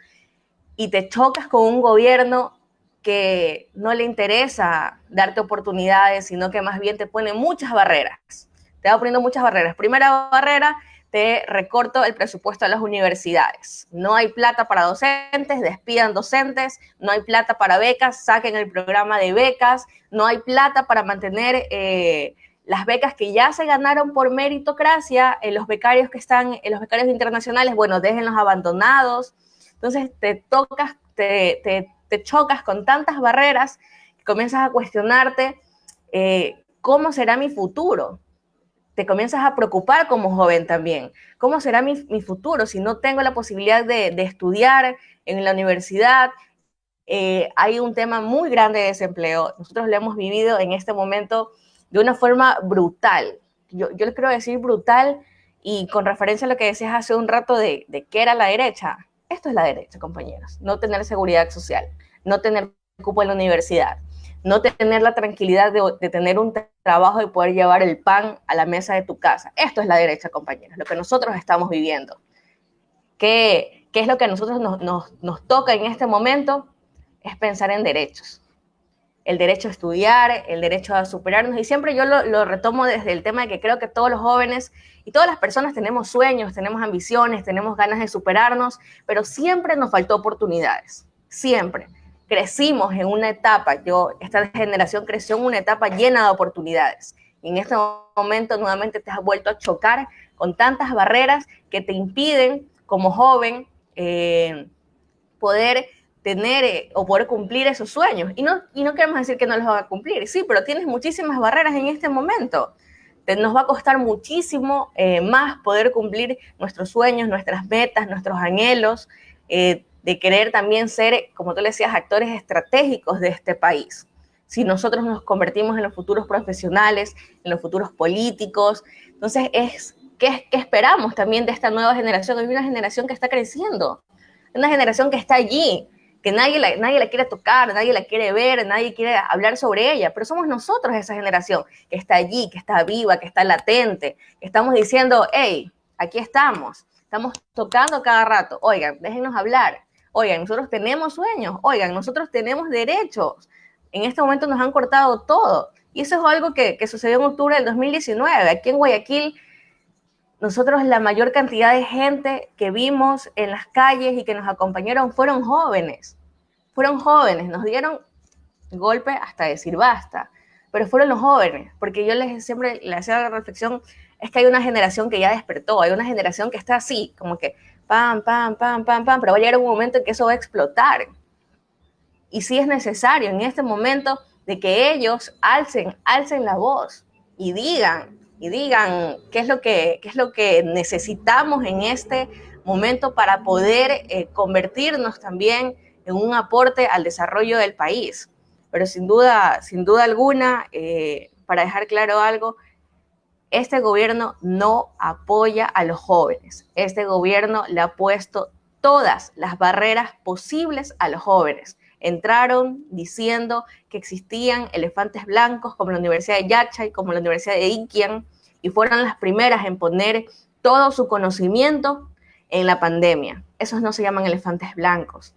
y te chocas con un gobierno que no le interesa darte oportunidades, sino que más bien te pone muchas barreras. Te va poniendo muchas barreras. Primera barrera, te recorto el presupuesto a las universidades. No hay plata para docentes, despidan docentes, no hay plata para becas, saquen el programa de becas, no hay plata para mantener las becas que ya se ganaron por meritocracia, los becarios que están, los becarios internacionales, bueno, déjenlos abandonados. Entonces te chocas con tantas barreras que comienzas a cuestionarte cómo será mi futuro. Te comienzas a preocupar como joven también. ¿Cómo será mi futuro si no tengo la posibilidad de estudiar en la universidad? Hay un tema muy grande de desempleo. Nosotros lo hemos vivido en este momento de una forma brutal. Yo les quiero decir brutal, y con referencia a lo que decías hace un rato de qué era la derecha. Esto es la derecha, compañeros. No tener seguridad social, no tener cupo en la universidad, no tener la tranquilidad de tener un trabajo y poder llevar el pan a la mesa de tu casa. Esto es la derecha, compañeros, lo que nosotros estamos viviendo. ¿Qué es lo que a nosotros nos toca en este momento? Es pensar en derechos. El derecho a estudiar, el derecho a superarnos, y siempre yo lo retomo desde el tema de que creo que todos los jóvenes y todas las personas tenemos sueños, tenemos ambiciones, tenemos ganas de superarnos, pero siempre nos faltó oportunidades, siempre. Crecimos en una etapa, esta generación creció en una etapa llena de oportunidades, y en este momento nuevamente te has vuelto a chocar con tantas barreras que te impiden como joven poder tener o poder cumplir esos sueños. Y no queremos decir que no los va a cumplir, sí, pero tienes muchísimas barreras en este momento. Nos va a costar muchísimo más poder cumplir nuestros sueños, nuestras metas, nuestros anhelos, de querer también ser, como tú le decías, actores estratégicos de este país. Si nosotros nos convertimos en los futuros profesionales, en los futuros políticos, entonces ¿qué esperamos también de esta nueva generación? Hay una generación que está creciendo, una generación que está allí, que nadie la quiere tocar, nadie la quiere ver, nadie quiere hablar sobre ella, pero somos nosotros esa generación que está allí, que está viva, que está latente, que estamos diciendo, hey, aquí estamos tocando cada rato, oigan, déjennos hablar, oigan, nosotros tenemos sueños, oigan, nosotros tenemos derechos, en este momento nos han cortado todo, y eso es algo que sucedió en octubre del 2019, aquí en Guayaquil. Nosotros, la mayor cantidad de gente que vimos en las calles y que nos acompañaron fueron jóvenes. fueron jóvenes, nos dieron golpe hasta decir basta, pero fueron los jóvenes, porque yo siempre les hacía la reflexión, es que hay una generación que ya despertó, hay una generación que está así, como que pam, pam, pam, pam, pam, pero va a llegar un momento en que eso va a explotar. Y sí es necesario en este momento de que ellos alcen la voz y digan qué es lo que necesitamos en este momento para poder convertirnos también en un aporte al desarrollo del país. Pero sin duda alguna, para dejar claro algo, este gobierno no apoya a los jóvenes. Este gobierno le ha puesto todas las barreras posibles a los jóvenes. Entraron diciendo que existían elefantes blancos como la Universidad de Yachay, como la Universidad de Iquian, y fueron las primeras en poner todo su conocimiento en la pandemia. Esos no se llaman elefantes blancos.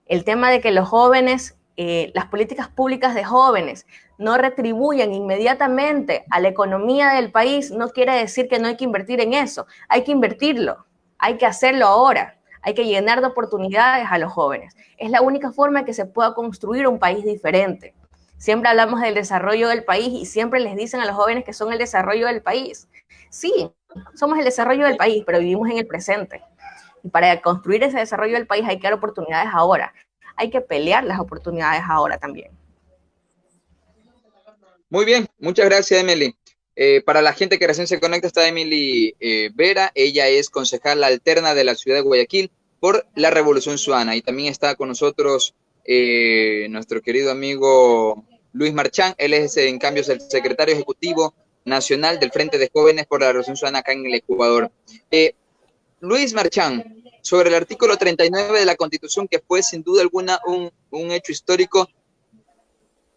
El tema de que los jóvenes, las políticas públicas de jóvenes no retribuyan inmediatamente a la economía del país no quiere decir que no hay que invertir en eso. Hay que invertirlo, hay que hacerlo ahora. Hay que llenar de oportunidades a los jóvenes. Es la única forma que se pueda construir un país diferente. Siempre hablamos del desarrollo del país y siempre les dicen a los jóvenes que son el desarrollo del país. Sí, somos el desarrollo del país, pero vivimos en el presente. Y para construir ese desarrollo del país hay que dar oportunidades ahora. Hay que pelear las oportunidades ahora también.
Muy bien, muchas gracias, Emily. Para la gente que recién se conecta, está Emily Vera. Ella es concejala alterna de la ciudad de Guayaquil por la Revolución Ciudadana. Y también está con nosotros nuestro querido amigo Luis Marchán. Él es, en cambio, el secretario ejecutivo nacional del Frente de Jóvenes por la Revolución Ciudadana acá en el Ecuador. Luis Marchán, sobre el artículo 39 de la Constitución, que fue sin duda alguna un hecho histórico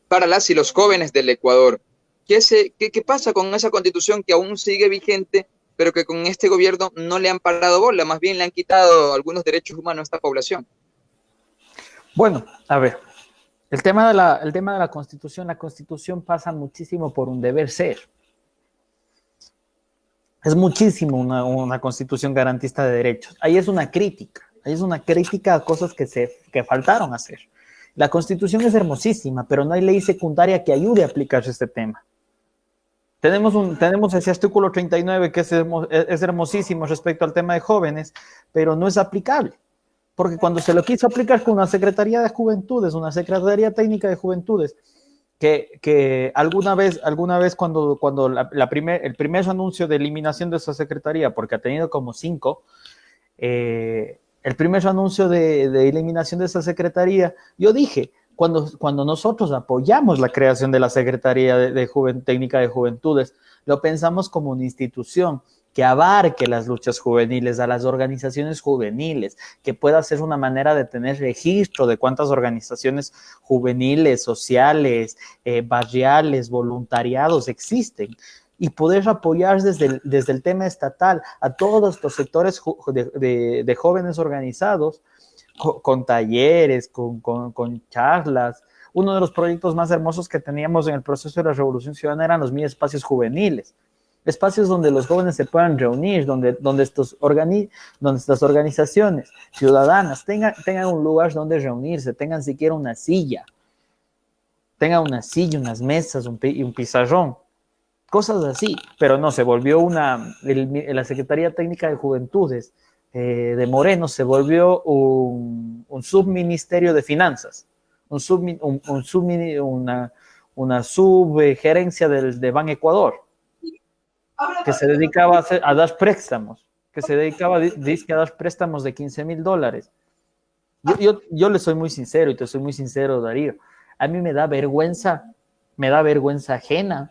para las y los jóvenes del Ecuador. ¿Qué pasa con esa Constitución que aún sigue vigente, pero que con este gobierno no le han parado bola, más bien le han quitado algunos derechos humanos a esta población?
Bueno, a ver, el tema de la Constitución pasa muchísimo por un deber ser. Es muchísimo una Constitución garantista de derechos. Ahí es una crítica a cosas que faltaron hacer. La Constitución es hermosísima, pero no hay ley secundaria que ayude a aplicarse este tema. Tenemos ese artículo 39 que es hermosísimo respecto al tema de jóvenes, pero no es aplicable. Porque cuando se lo quiso aplicar con una Secretaría de Juventudes, una Secretaría Técnica de Juventudes, que alguna vez cuando el primer anuncio de eliminación de esa secretaría, porque ha tenido como 5, el primer anuncio de eliminación de esa secretaría, yo dije, cuando nosotros apoyamos la creación de la Secretaría Técnica de Juventudes, lo pensamos como una institución que abarque las luchas juveniles, a las organizaciones juveniles, que pueda ser una manera de tener registro de cuántas organizaciones juveniles, sociales, barriales, voluntariados existen, y poder apoyar desde el tema estatal a todos estos sectores de jóvenes organizados, con talleres, con charlas. Uno de los proyectos más hermosos que teníamos en el proceso de la Revolución Ciudadana eran los espacios juveniles, espacios donde los jóvenes se puedan reunir, donde estas organizaciones ciudadanas tengan un lugar donde reunirse, tengan siquiera una silla, unas mesas, un pizarrón, cosas así. Pero no, se volvió la Secretaría Técnica de Juventudes de Moreno se volvió un subministerio de finanzas, una subgerencia de Ban Ecuador, que se dedicaba a dar préstamos, a dar préstamos de $15,000. Yo le soy muy sincero, y te soy muy sincero, Darío. A mí me da vergüenza ajena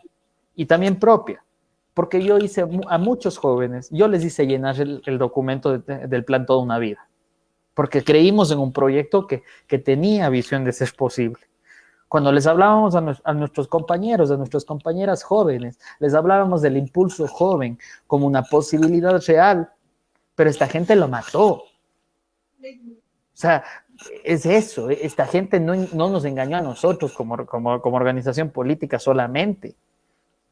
y también propia, porque yo hice a muchos jóvenes, yo les hice llenar el documento del plan Toda una Vida, porque creímos en un proyecto que tenía visión de ser posible. Cuando les hablábamos a nuestros compañeros, a nuestras compañeras jóvenes, les hablábamos del impulso joven como una posibilidad real, pero esta gente lo mató. O sea, es eso, esta gente no nos engañó a nosotros como organización política solamente,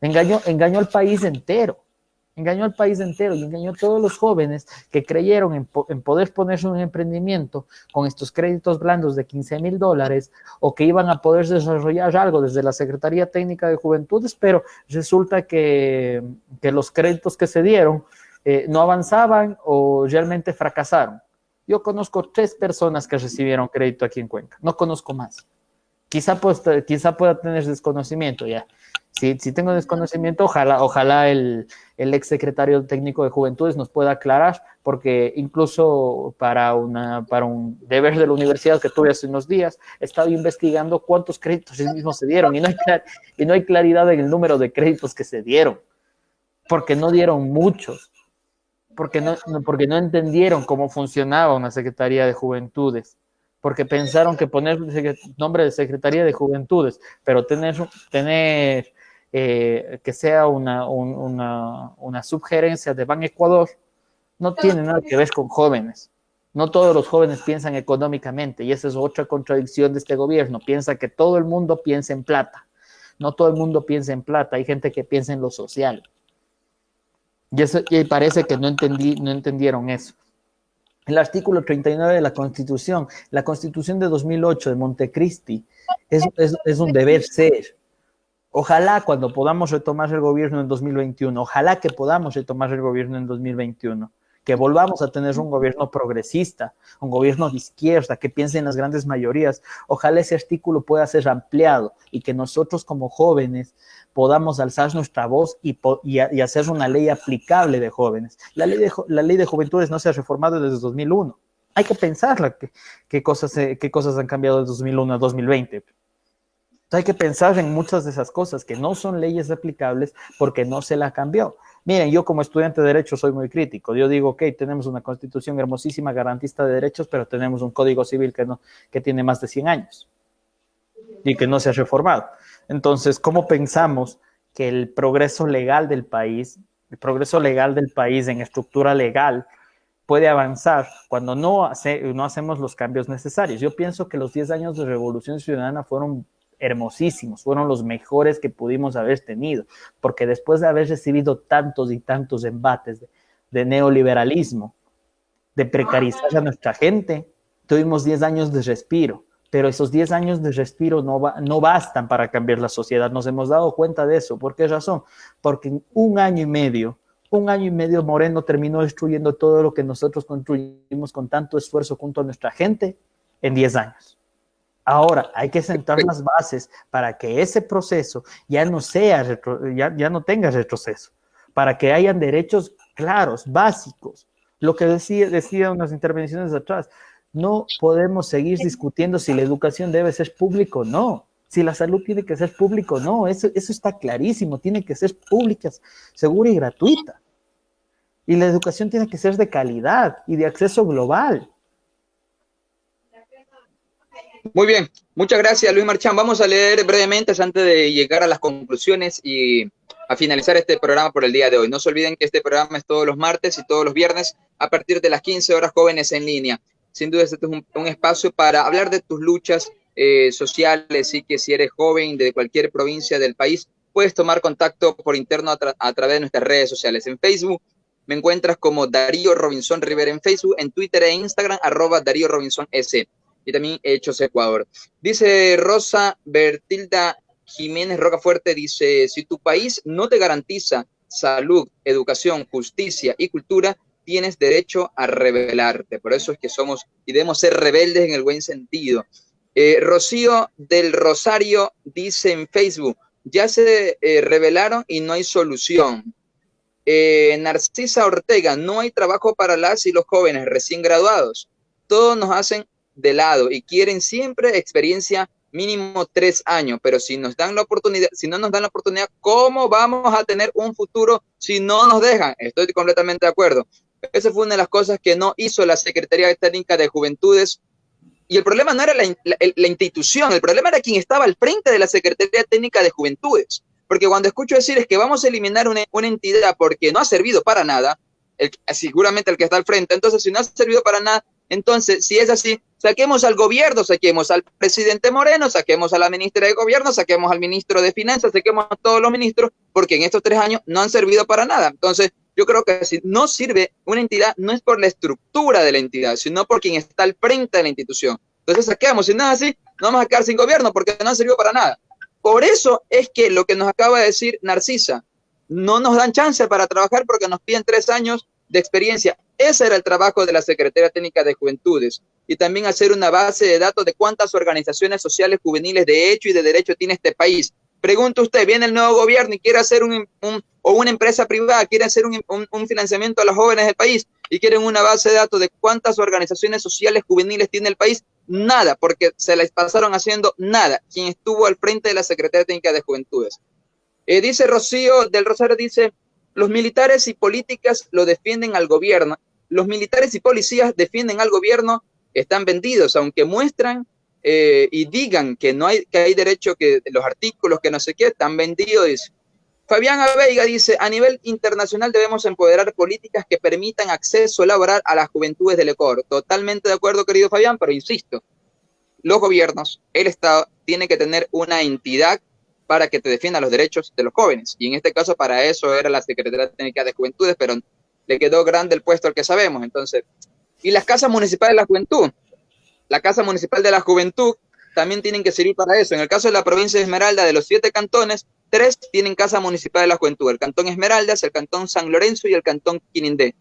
engañó al país entero. engañó al país entero y engañó a todos los jóvenes que creyeron en poder ponerse un emprendimiento con estos créditos blandos de $15,000 o que iban a poder desarrollar algo desde la Secretaría Técnica de Juventudes, pero resulta que los créditos que se dieron no avanzaban o realmente fracasaron. Yo conozco 3 personas que recibieron crédito aquí en Cuenca, no conozco más. Quizá pueda tener desconocimiento ya. Si tengo desconocimiento, ojalá el ex secretario técnico de Juventudes nos pueda aclarar, porque incluso para un deber de la universidad que tuve hace unos días, he estado investigando cuántos créditos ellos mismos se dieron y no hay claridad en el número de créditos que se dieron, porque no dieron muchos, porque no entendieron cómo funcionaba una Secretaría de Juventudes, porque pensaron que poner nombre de Secretaría de Juventudes, pero tener que sea una subgerencia de Ban Ecuador, no tiene nada que ver con jóvenes. No todos los jóvenes piensan económicamente, y esa es otra contradicción de este gobierno. Piensa que todo el mundo piensa en plata. No todo el mundo piensa en plata, hay gente que piensa en lo social. Y parece que no entendieron eso. El artículo 39 de la Constitución de 2008 de Montecristi, es un deber ser. Ojalá cuando podamos retomar el gobierno en 2021, ojalá que podamos retomar el gobierno en 2021, que volvamos a tener un gobierno progresista, un gobierno de izquierda, que piense en las grandes mayorías. Ojalá ese artículo pueda ser ampliado y que nosotros como jóvenes podamos alzar nuestra voz y hacer una ley aplicable de jóvenes. La ley de juventudes no se ha reformado desde 2001. Hay que pensarla, qué cosas han cambiado de 2001 a 2020. Hay que pensar en muchas de esas cosas que no son leyes aplicables porque no se la cambió. Miren, yo como estudiante de Derecho soy muy crítico. Yo digo, ok, tenemos una Constitución hermosísima, garantista de derechos, pero tenemos un Código Civil que tiene más de 100 años y que no se ha reformado. Entonces, ¿cómo pensamos que el progreso legal del país en estructura legal puede avanzar cuando no hacemos los cambios necesarios? Yo pienso que los 10 años de Revolución Ciudadana fueron hermosísimos, fueron los mejores que pudimos haber tenido, porque después de haber recibido tantos y tantos embates de neoliberalismo, de precarizar a nuestra gente, tuvimos 10 años de respiro, pero esos 10 años de respiro no bastan para cambiar la sociedad. Nos hemos dado cuenta de eso. ¿Por qué razón? Porque en un año y medio Moreno terminó destruyendo todo lo que nosotros construimos con tanto esfuerzo junto a nuestra gente en 10 años. Ahora hay que sentar las bases para que ese proceso ya no tenga retroceso, para que hayan derechos claros, básicos. Lo que decía unas intervenciones atrás, no podemos seguir discutiendo si la educación debe ser pública o no, si la salud tiene que ser pública o no, eso está clarísimo, tiene que ser pública, segura y gratuita. Y la educación tiene que ser de calidad y de acceso global.
Muy bien, muchas gracias Luis Marchán. Vamos a leer brevemente antes de llegar a las conclusiones y a finalizar este programa por el día de hoy. No se olviden que este programa es todos los martes y todos los viernes a partir de las 15 horas, Jóvenes en Línea. Sin duda este es un espacio para hablar de tus luchas sociales, y que si eres joven de cualquier provincia del país, puedes tomar contacto por interno a través de nuestras redes sociales. En Facebook me encuentras como Darío Robinson Rivera en Facebook, en Twitter e Instagram, @Darío Robinson S. Y también Hechos Ecuador. Dice Rosa Bertilda Jiménez Rocafuerte, dice, si tu país no te garantiza salud, educación, justicia y cultura, tienes derecho a rebelarte. Por eso es que somos y debemos ser rebeldes en el buen sentido. Rocío del Rosario dice en Facebook, ya se rebelaron y no hay solución. Narcisa Ortega, no hay trabajo para las y los jóvenes recién graduados. Todos nos hacen de lado y quieren siempre experiencia mínimo 3 años, pero si no nos dan la oportunidad, ¿cómo vamos a tener un futuro si no nos dejan? Estoy completamente de acuerdo. Esa fue una de las cosas que no hizo la Secretaría Técnica de Juventudes, y el problema no era la institución, el problema era quien estaba al frente de la Secretaría Técnica de Juventudes, porque cuando escucho decir es que vamos a eliminar una entidad porque no ha servido para nada, seguramente el que está al frente, entonces si no ha servido para nada, entonces si es así, saquemos al gobierno, saquemos al presidente Moreno, saquemos a la ministra de gobierno, saquemos al ministro de finanzas, saquemos a todos los ministros, porque en estos 3 años no han servido para nada. Entonces Yo creo que si no sirve una entidad, no es por la estructura de la entidad, sino por quien está al frente de la institución. Entonces saqueamos, si no es así, no vamos a quedar sin gobierno porque no sirvió para nada. Por eso es que lo que nos acaba de decir Narcisa, no nos dan chance para trabajar porque nos piden 3 años de experiencia. Ese era el trabajo de la Secretaría Técnica de Juventudes. Y también hacer una base de datos de cuántas organizaciones sociales juveniles de hecho y de derecho tiene este país. Pregunta usted, viene el nuevo gobierno y quiere hacer o una empresa privada quiere hacer un financiamiento a los jóvenes del país y quieren una base de datos de cuántas organizaciones sociales juveniles tiene el país. Nada, porque se les pasaron haciendo nada. Quien estuvo al frente de la Secretaría Técnica de Juventudes. Dice Rocío del Rosario, dice, los militares y políticas lo defienden al gobierno. Los militares y policías defienden al gobierno, están vendidos, aunque muestran y digan que hay derecho, que los artículos, que no sé qué, están vendidos. Dice. Fabián Veiga dice, a nivel internacional debemos empoderar políticas que permitan acceso laboral a las juventudes del Ecuador. Totalmente de acuerdo, querido Fabián, pero insisto, los gobiernos, el Estado, tiene que tener una entidad para que te defienda los derechos de los jóvenes. Y en este caso, para eso era la Secretaría Técnica de Juventudes, pero le quedó grande el puesto al que sabemos. Entonces, y las casas municipales de la juventud. La Casa Municipal de la Juventud también tienen que servir para eso. En el caso de la provincia de Esmeralda, de los 7 cantones, 3 tienen Casa Municipal de la Juventud. El cantón Esmeraldas, el cantón San Lorenzo y el cantón Quinindé.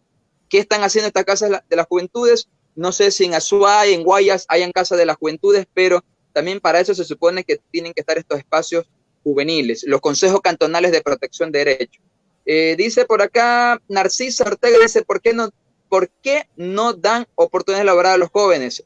¿Qué están haciendo estas casas de las juventudes? No sé si en Azuay, en Guayas, hayan casas de las juventudes, pero también para eso se supone que tienen que estar estos espacios juveniles, los consejos cantonales de protección de derechos. Dice por acá Narcisa Ortega, dice, ¿por qué no dan oportunidades laborales a los jóvenes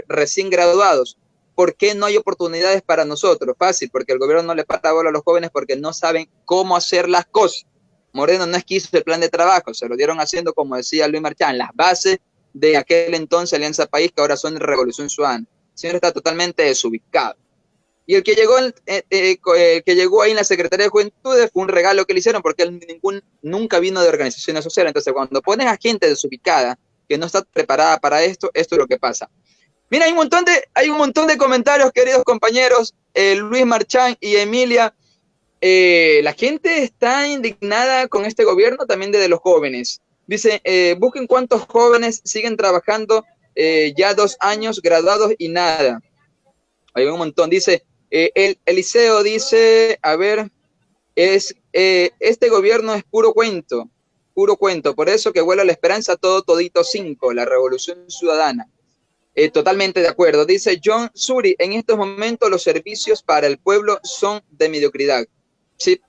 recién graduados? ¿Por qué no hay oportunidades para nosotros? Fácil, porque el gobierno no le para bola a los jóvenes porque no saben cómo hacer las cosas. Moreno no es que hizo el plan de trabajo, se lo dieron haciendo, como decía Luis Marchán, las bases de aquel entonces Alianza País, que ahora son Revolución Ciudadana. El señor está totalmente desubicado. Y el que llegó ahí en la Secretaría de Juventudes fue un regalo que le hicieron porque él nunca vino de organizaciones sociales. Entonces, cuando pones a gente desubicada que no está preparada para esto es lo que pasa. Mira, hay un montón de comentarios, queridos compañeros, Luis Marchán y Emilia. La gente está indignada con este gobierno, también desde los jóvenes. Dice, busquen cuántos jóvenes siguen trabajando ya 2 años graduados y nada. Hay un montón. Dice, Eliseo dice, a ver, este gobierno es puro cuento, por eso que vuela la esperanza todito 5, la Revolución Ciudadana. Totalmente de acuerdo. Dice John Suri, en estos momentos los servicios para el pueblo son de mediocridad. Sí.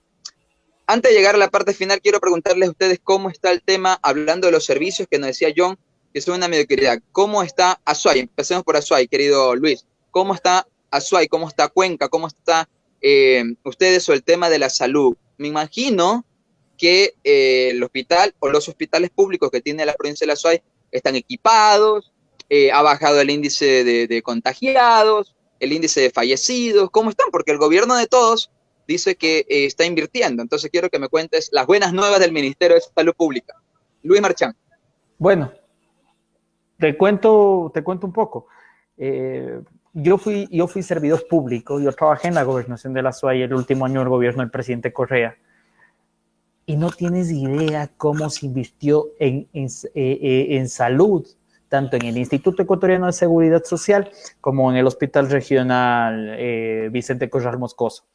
Antes de llegar a la parte final, quiero preguntarles a ustedes cómo está el tema, hablando de los servicios que nos decía John, que son una mediocridad. ¿Cómo está Azuay? Empecemos por Azuay, querido Luis. ¿Cómo está Azuay? ¿Cómo está Cuenca? ¿Cómo está ustedes sobre el tema de la salud? Me imagino que el hospital o los hospitales públicos que tiene la provincia de Azuay están equipados, ha bajado el índice de contagiados, el índice de fallecidos. ¿Cómo están? Porque el gobierno de todos dice que está invirtiendo. Entonces quiero que me cuentes las buenas nuevas del Ministerio de Salud Pública. Luis Marchán.
Bueno, te cuento un poco. Yo fui servidor público, yo trabajé en la gobernación de la Azuay el último año del gobierno del presidente Correa, y no tienes idea cómo se invirtió en salud, tanto en el Instituto Ecuatoriano de Seguridad Social como en el Hospital Regional Vicente Corral Moscoso.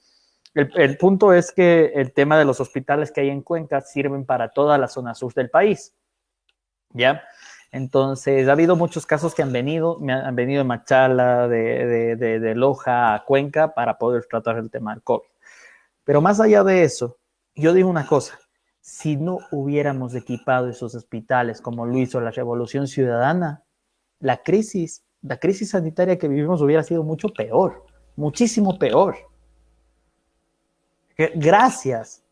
El punto es que el tema de los hospitales que hay en Cuenca sirven para toda la zona sur del país, ¿ya? Entonces, ha habido muchos casos que han venido de Machala, de Loja a Cuenca para poder tratar el tema del COVID. Pero más allá de eso, yo digo una cosa, si no hubiéramos equipado esos hospitales como lo hizo la Revolución Ciudadana, la crisis sanitaria que vivimos hubiera sido mucho peor, muchísimo peor. Gracias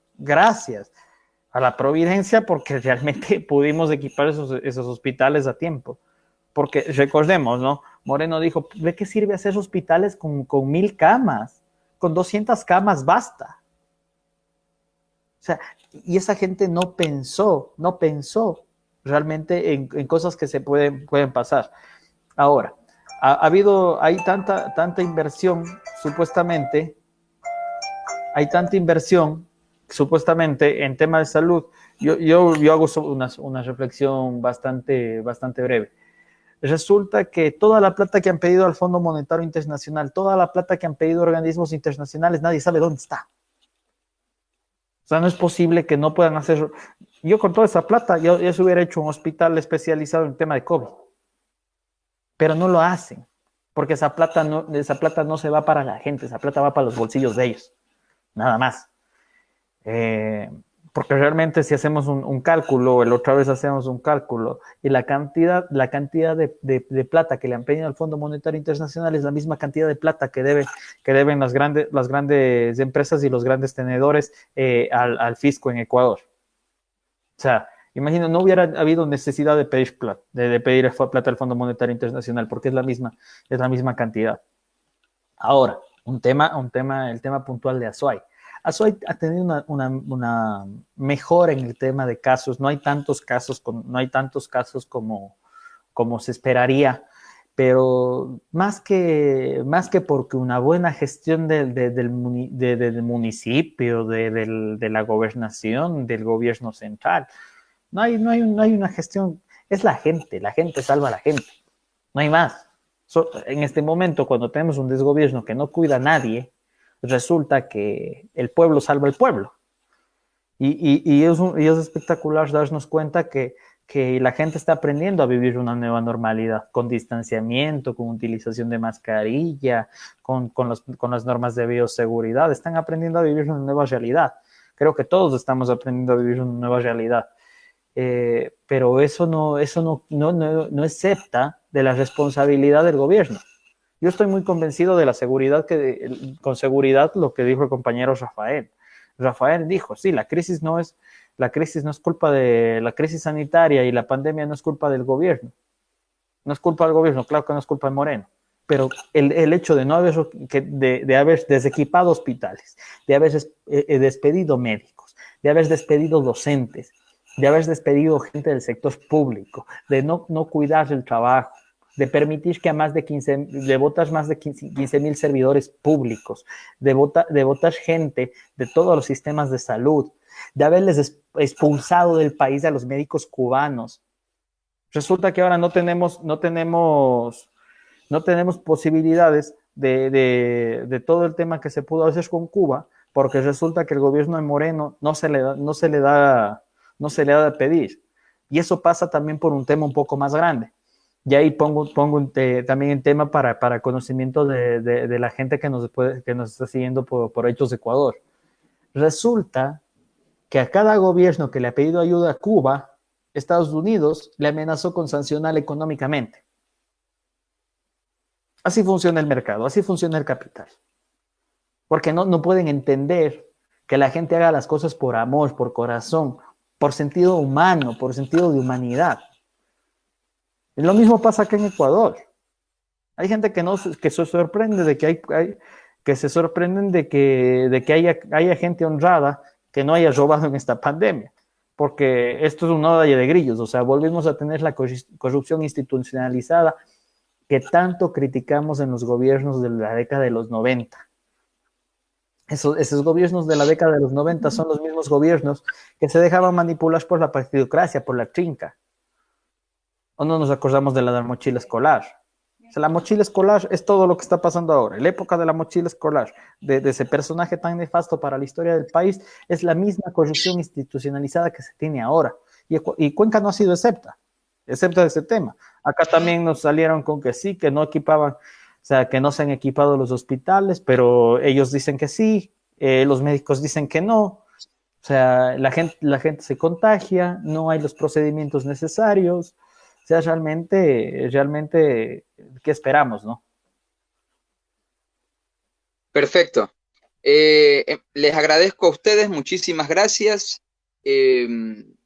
a la providencia, porque realmente pudimos equipar esos hospitales a tiempo. Porque recordemos, ¿no? Moreno dijo, ¿de qué sirve hacer hospitales con 1000 camas? Con 200 camas basta. O sea, y esa gente no pensó realmente en cosas que se pueden pasar. Ahora, hay tanta inversión, supuestamente, hay tanta inversión supuestamente en tema de salud, yo hago una reflexión bastante breve. Resulta que toda la plata que han pedido al Fondo Monetario Internacional, toda la plata que han pedido organismos internacionales, nadie sabe dónde está. O sea, no es posible que no puedan hacer. Yo con toda esa plata, yo se hubiera hecho un hospital especializado en tema de COVID, pero no lo hacen, porque esa plata no se va para la gente, esa plata va para los bolsillos de ellos, nada más. Porque realmente si hacemos un cálculo, la otra vez hacemos un cálculo, y la cantidad de plata que le han pedido al Fondo Monetario Internacional es la misma cantidad de plata que deben las grandes empresas y los grandes tenedores al fisco en Ecuador. O sea, imagino, no hubiera habido necesidad de pedir plata, de pedir plata al Fondo Monetario Internacional, porque es la misma cantidad. Ahora, el tema puntual de Azuay. Azuay ha tenido una mejora en el tema de casos. No hay tantos casos como se esperaría, pero más que porque una buena gestión del municipio, de la gobernación, del gobierno central, no hay una gestión. Es la gente salva a la gente, no hay más. En este momento, cuando tenemos un desgobierno que no cuida a nadie, resulta que el pueblo salva al pueblo. Y es espectacular darnos cuenta que la gente está aprendiendo a vivir una nueva normalidad, con distanciamiento, con utilización de mascarilla, con las normas de bioseguridad. Están aprendiendo a vivir una nueva realidad. Creo que todos estamos aprendiendo a vivir una nueva realidad. Pero eso no excepta de la responsabilidad del gobierno. Yo estoy muy convencido de la seguridad, con seguridad lo que dijo el compañero Rafael. Rafael dijo, sí, la crisis no es culpa de la crisis sanitaria, y la pandemia no es culpa del gobierno. No es culpa del gobierno, claro que no es culpa de Moreno. Pero el hecho de no haber desequipado hospitales, de haber despedido médicos, de haber despedido docentes, de haber despedido gente del sector público, de no cuidar el trabajo, de permitir que de votar más de 15,000 servidores públicos, de votar gente de todos los sistemas de salud, de haberles expulsado del país a los médicos cubanos. Resulta que ahora no tenemos posibilidades de todo el tema que se pudo hacer con Cuba, porque resulta que el gobierno de Moreno no se le da a pedir. Y eso pasa también por un tema un poco más grande. Y ahí pongo también el tema para conocimiento de la gente que nos está siguiendo por Hechos de Ecuador. Resulta que a cada gobierno que le ha pedido ayuda a Cuba, Estados Unidos le amenazó con sancionar económicamente. Así funciona el mercado, así funciona el capital. Porque no pueden entender que la gente haga las cosas por amor, por corazón, por sentido humano, por sentido de humanidad. Y lo mismo pasa acá en Ecuador. Hay gente que se sorprende de que haya gente honrada que no haya robado en esta pandemia, porque esto es un nodo de grillos. O sea, volvimos a tener la corrupción institucionalizada que tanto criticamos en los gobiernos de la década de los 90. Esos gobiernos de la década de los 90 son los mismos gobiernos que se dejaban manipular por la partidocracia, por la trinca. ¿O no nos acordamos de la mochila escolar? O sea, la mochila escolar es todo lo que está pasando ahora. La época de la mochila escolar, de ese personaje tan nefasto para la historia del país, es la misma corrupción institucionalizada que se tiene ahora. Y Cuenca no ha sido excepta de ese tema. Acá también nos salieron con que sí, que no equipaban, o sea, que no se han equipado los hospitales, pero ellos dicen que sí, los médicos dicen que no. O sea, la gente se contagia, no hay los procedimientos necesarios. O sea, realmente, ¿qué esperamos, no?
Perfecto. Les agradezco a ustedes, muchísimas gracias. El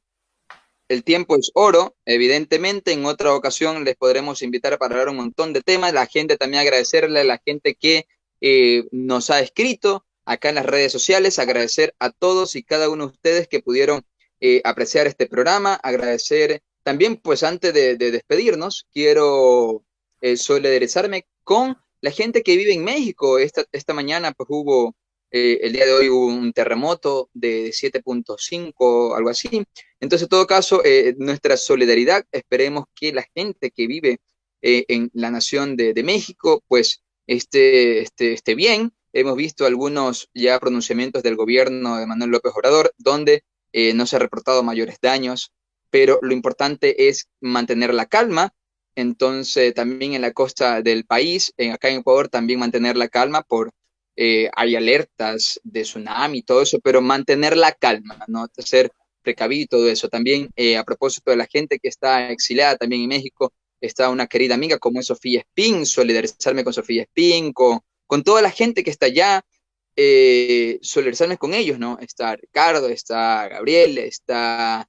tiempo es oro, evidentemente. En otra ocasión les podremos invitar para hablar un montón de temas. La gente también, agradecerle a la gente que nos ha escrito acá en las redes sociales, agradecer a todos y cada uno de ustedes que pudieron apreciar este programa, agradecer también, pues antes de despedirnos, quiero solidarizarme con la gente que vive en México. Esta mañana pues hubo el día de hoy hubo un terremoto de 7.5, algo así. Entonces, en todo caso, nuestra solidaridad, esperemos que la gente que vive en la nación de México, pues esté bien. Hemos visto algunos ya pronunciamientos del gobierno de Manuel López Obrador, donde no se ha reportado mayores daños, pero lo importante es mantener la calma. Entonces, también en la costa del país, acá en Ecuador, también mantener la calma hay alertas de tsunami y todo eso, pero mantener la calma, ¿no? Ser precavido y todo eso. También, a propósito de la gente que está exiliada también en México, está una querida amiga como es Sofía Espín, solidarizarme con Sofía Espín, con toda la gente que está allá, solidarizarme con ellos, ¿no? Está Ricardo, está Gabriel, están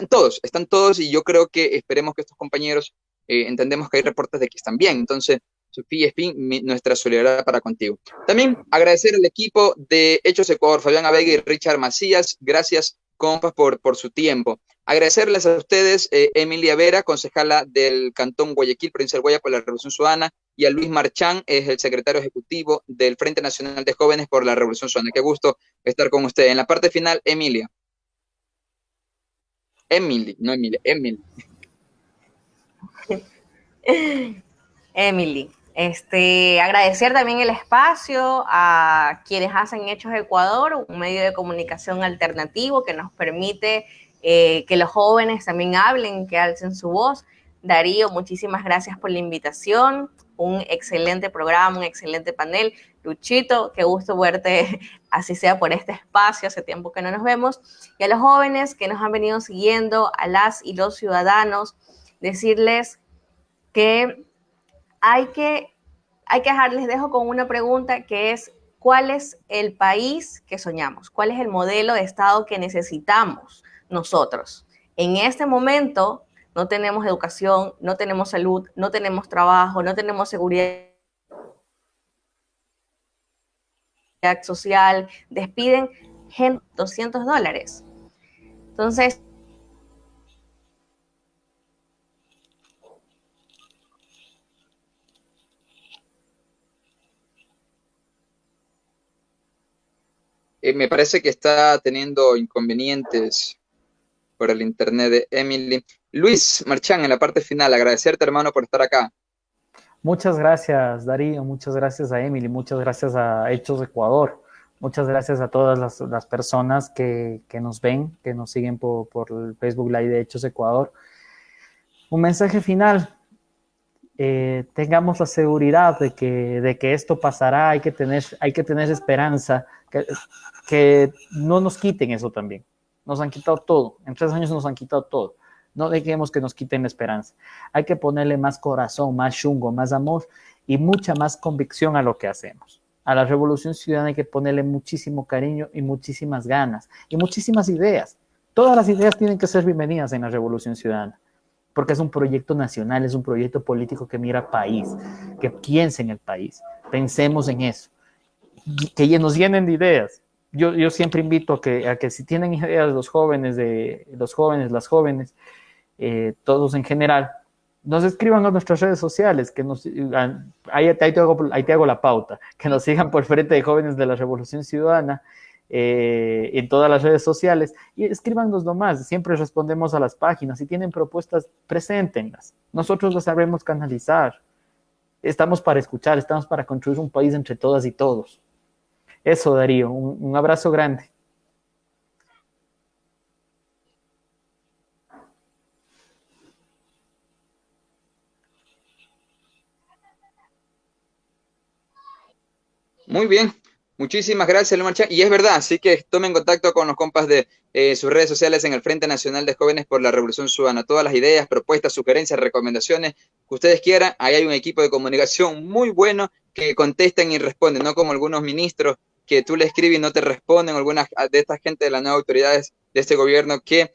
todos y yo creo que esperemos que estos compañeros entendemos que hay reportes de que están bien. Entonces, Sofía Espín, nuestra solidaridad para contigo. También agradecer al equipo de Hechos Ecuador, Fabián Avega y Richard Macías. Gracias, compas, por su tiempo. Agradecerles a ustedes, Emilia Vera, concejala del Cantón Guayaquil, provincia del Guaya por la Revolución Ciudadana, y a Luis Marchán, es el secretario ejecutivo del Frente Nacional de Jóvenes por la Revolución Ciudadana. Qué gusto estar con ustedes. En la parte final, Emilia. Emily, no Emilia, Emily.
Emily. Agradecer también el espacio a quienes hacen Hechos Ecuador, un medio de comunicación alternativo que nos permite que los jóvenes también hablen, que alcen su voz. Darío, muchísimas gracias por la invitación, un excelente programa, un excelente panel. Luchito, qué gusto verte, así sea por este espacio, hace tiempo que no nos vemos. Y a los jóvenes que nos han venido siguiendo, a las y los ciudadanos, decirles que les dejo con una pregunta que es: ¿cuál es el país que soñamos? ¿Cuál es el modelo de Estado que necesitamos nosotros? En este momento no tenemos educación, no tenemos salud, no tenemos trabajo, no tenemos seguridad social, despiden gente $200. Entonces,
Me parece que está teniendo inconvenientes por el internet de Emily. Luis Marchán, en la parte final, agradecerte, hermano, por estar acá.
Muchas gracias, Darío. Muchas gracias a Emily. Muchas gracias a Hechos Ecuador. Muchas gracias a todas las personas que nos ven, que nos siguen por el Facebook Live de Hechos Ecuador. Un mensaje final. Tengamos la seguridad de que esto pasará. Hay que tener esperanza. Que no nos quiten eso también. Nos han quitado todo. En 3 años nos han quitado todo. No dejemos que nos quiten la esperanza. Hay que ponerle más corazón, más chungo, más amor y mucha más convicción a lo que hacemos. A la Revolución Ciudadana hay que ponerle muchísimo cariño y muchísimas ganas y muchísimas ideas. Todas las ideas tienen que ser bienvenidas en la Revolución Ciudadana, porque es un proyecto nacional, es un proyecto político que mira país, que piense en el país. Pensemos en eso, que nos llenen de ideas. Yo siempre invito a que si tienen ideas los jóvenes, las jóvenes, todos en general, nos escriban a nuestras redes sociales, ahí te hago la pauta, que nos sigan por Frente de Jóvenes de la Revolución Ciudadana, en todas las redes sociales, y escríbanos nomás, siempre respondemos a las páginas. Si tienen propuestas, preséntenlas, nosotros las sabremos canalizar. Estamos para escuchar, estamos para construir un país entre todas y todos. Eso, Darío, un abrazo grande.
Muy bien, muchísimas gracias, Luis Marchán. Y es verdad, así que tomen contacto con los compas de sus redes sociales en el Frente Nacional de Jóvenes por la Revolución Ciudadana. Todas las ideas, propuestas, sugerencias, recomendaciones que ustedes quieran, ahí hay un equipo de comunicación muy bueno que contestan y responden, no como algunos ministros que tú le escribes y no te responden, algunas de esta gente de las nuevas autoridades de este gobierno que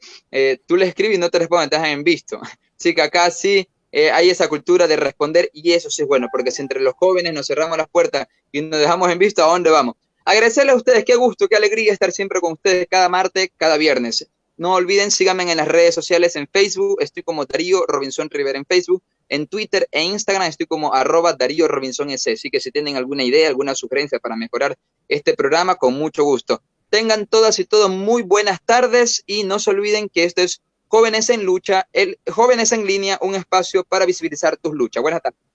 tú le escribes y no te responden, te dejan en visto. Así que acá sí hay esa cultura de responder y eso sí es bueno, porque si entre los jóvenes nos cerramos las puertas y nos dejamos en visto, ¿a dónde vamos? Agradecerles a ustedes, qué gusto, qué alegría estar siempre con ustedes cada martes, cada viernes. No olviden, síganme en las redes sociales en Facebook, estoy como Darío Robinson Rivera en Facebook, en Twitter e Instagram estoy como @Darío Robinson S. Así que si tienen alguna idea, alguna sugerencia para mejorar este programa, con mucho gusto. Tengan todas y todos muy buenas tardes y no se olviden que esto es Jóvenes en Lucha, Jóvenes en Línea, un espacio para visibilizar tus luchas. Buenas tardes.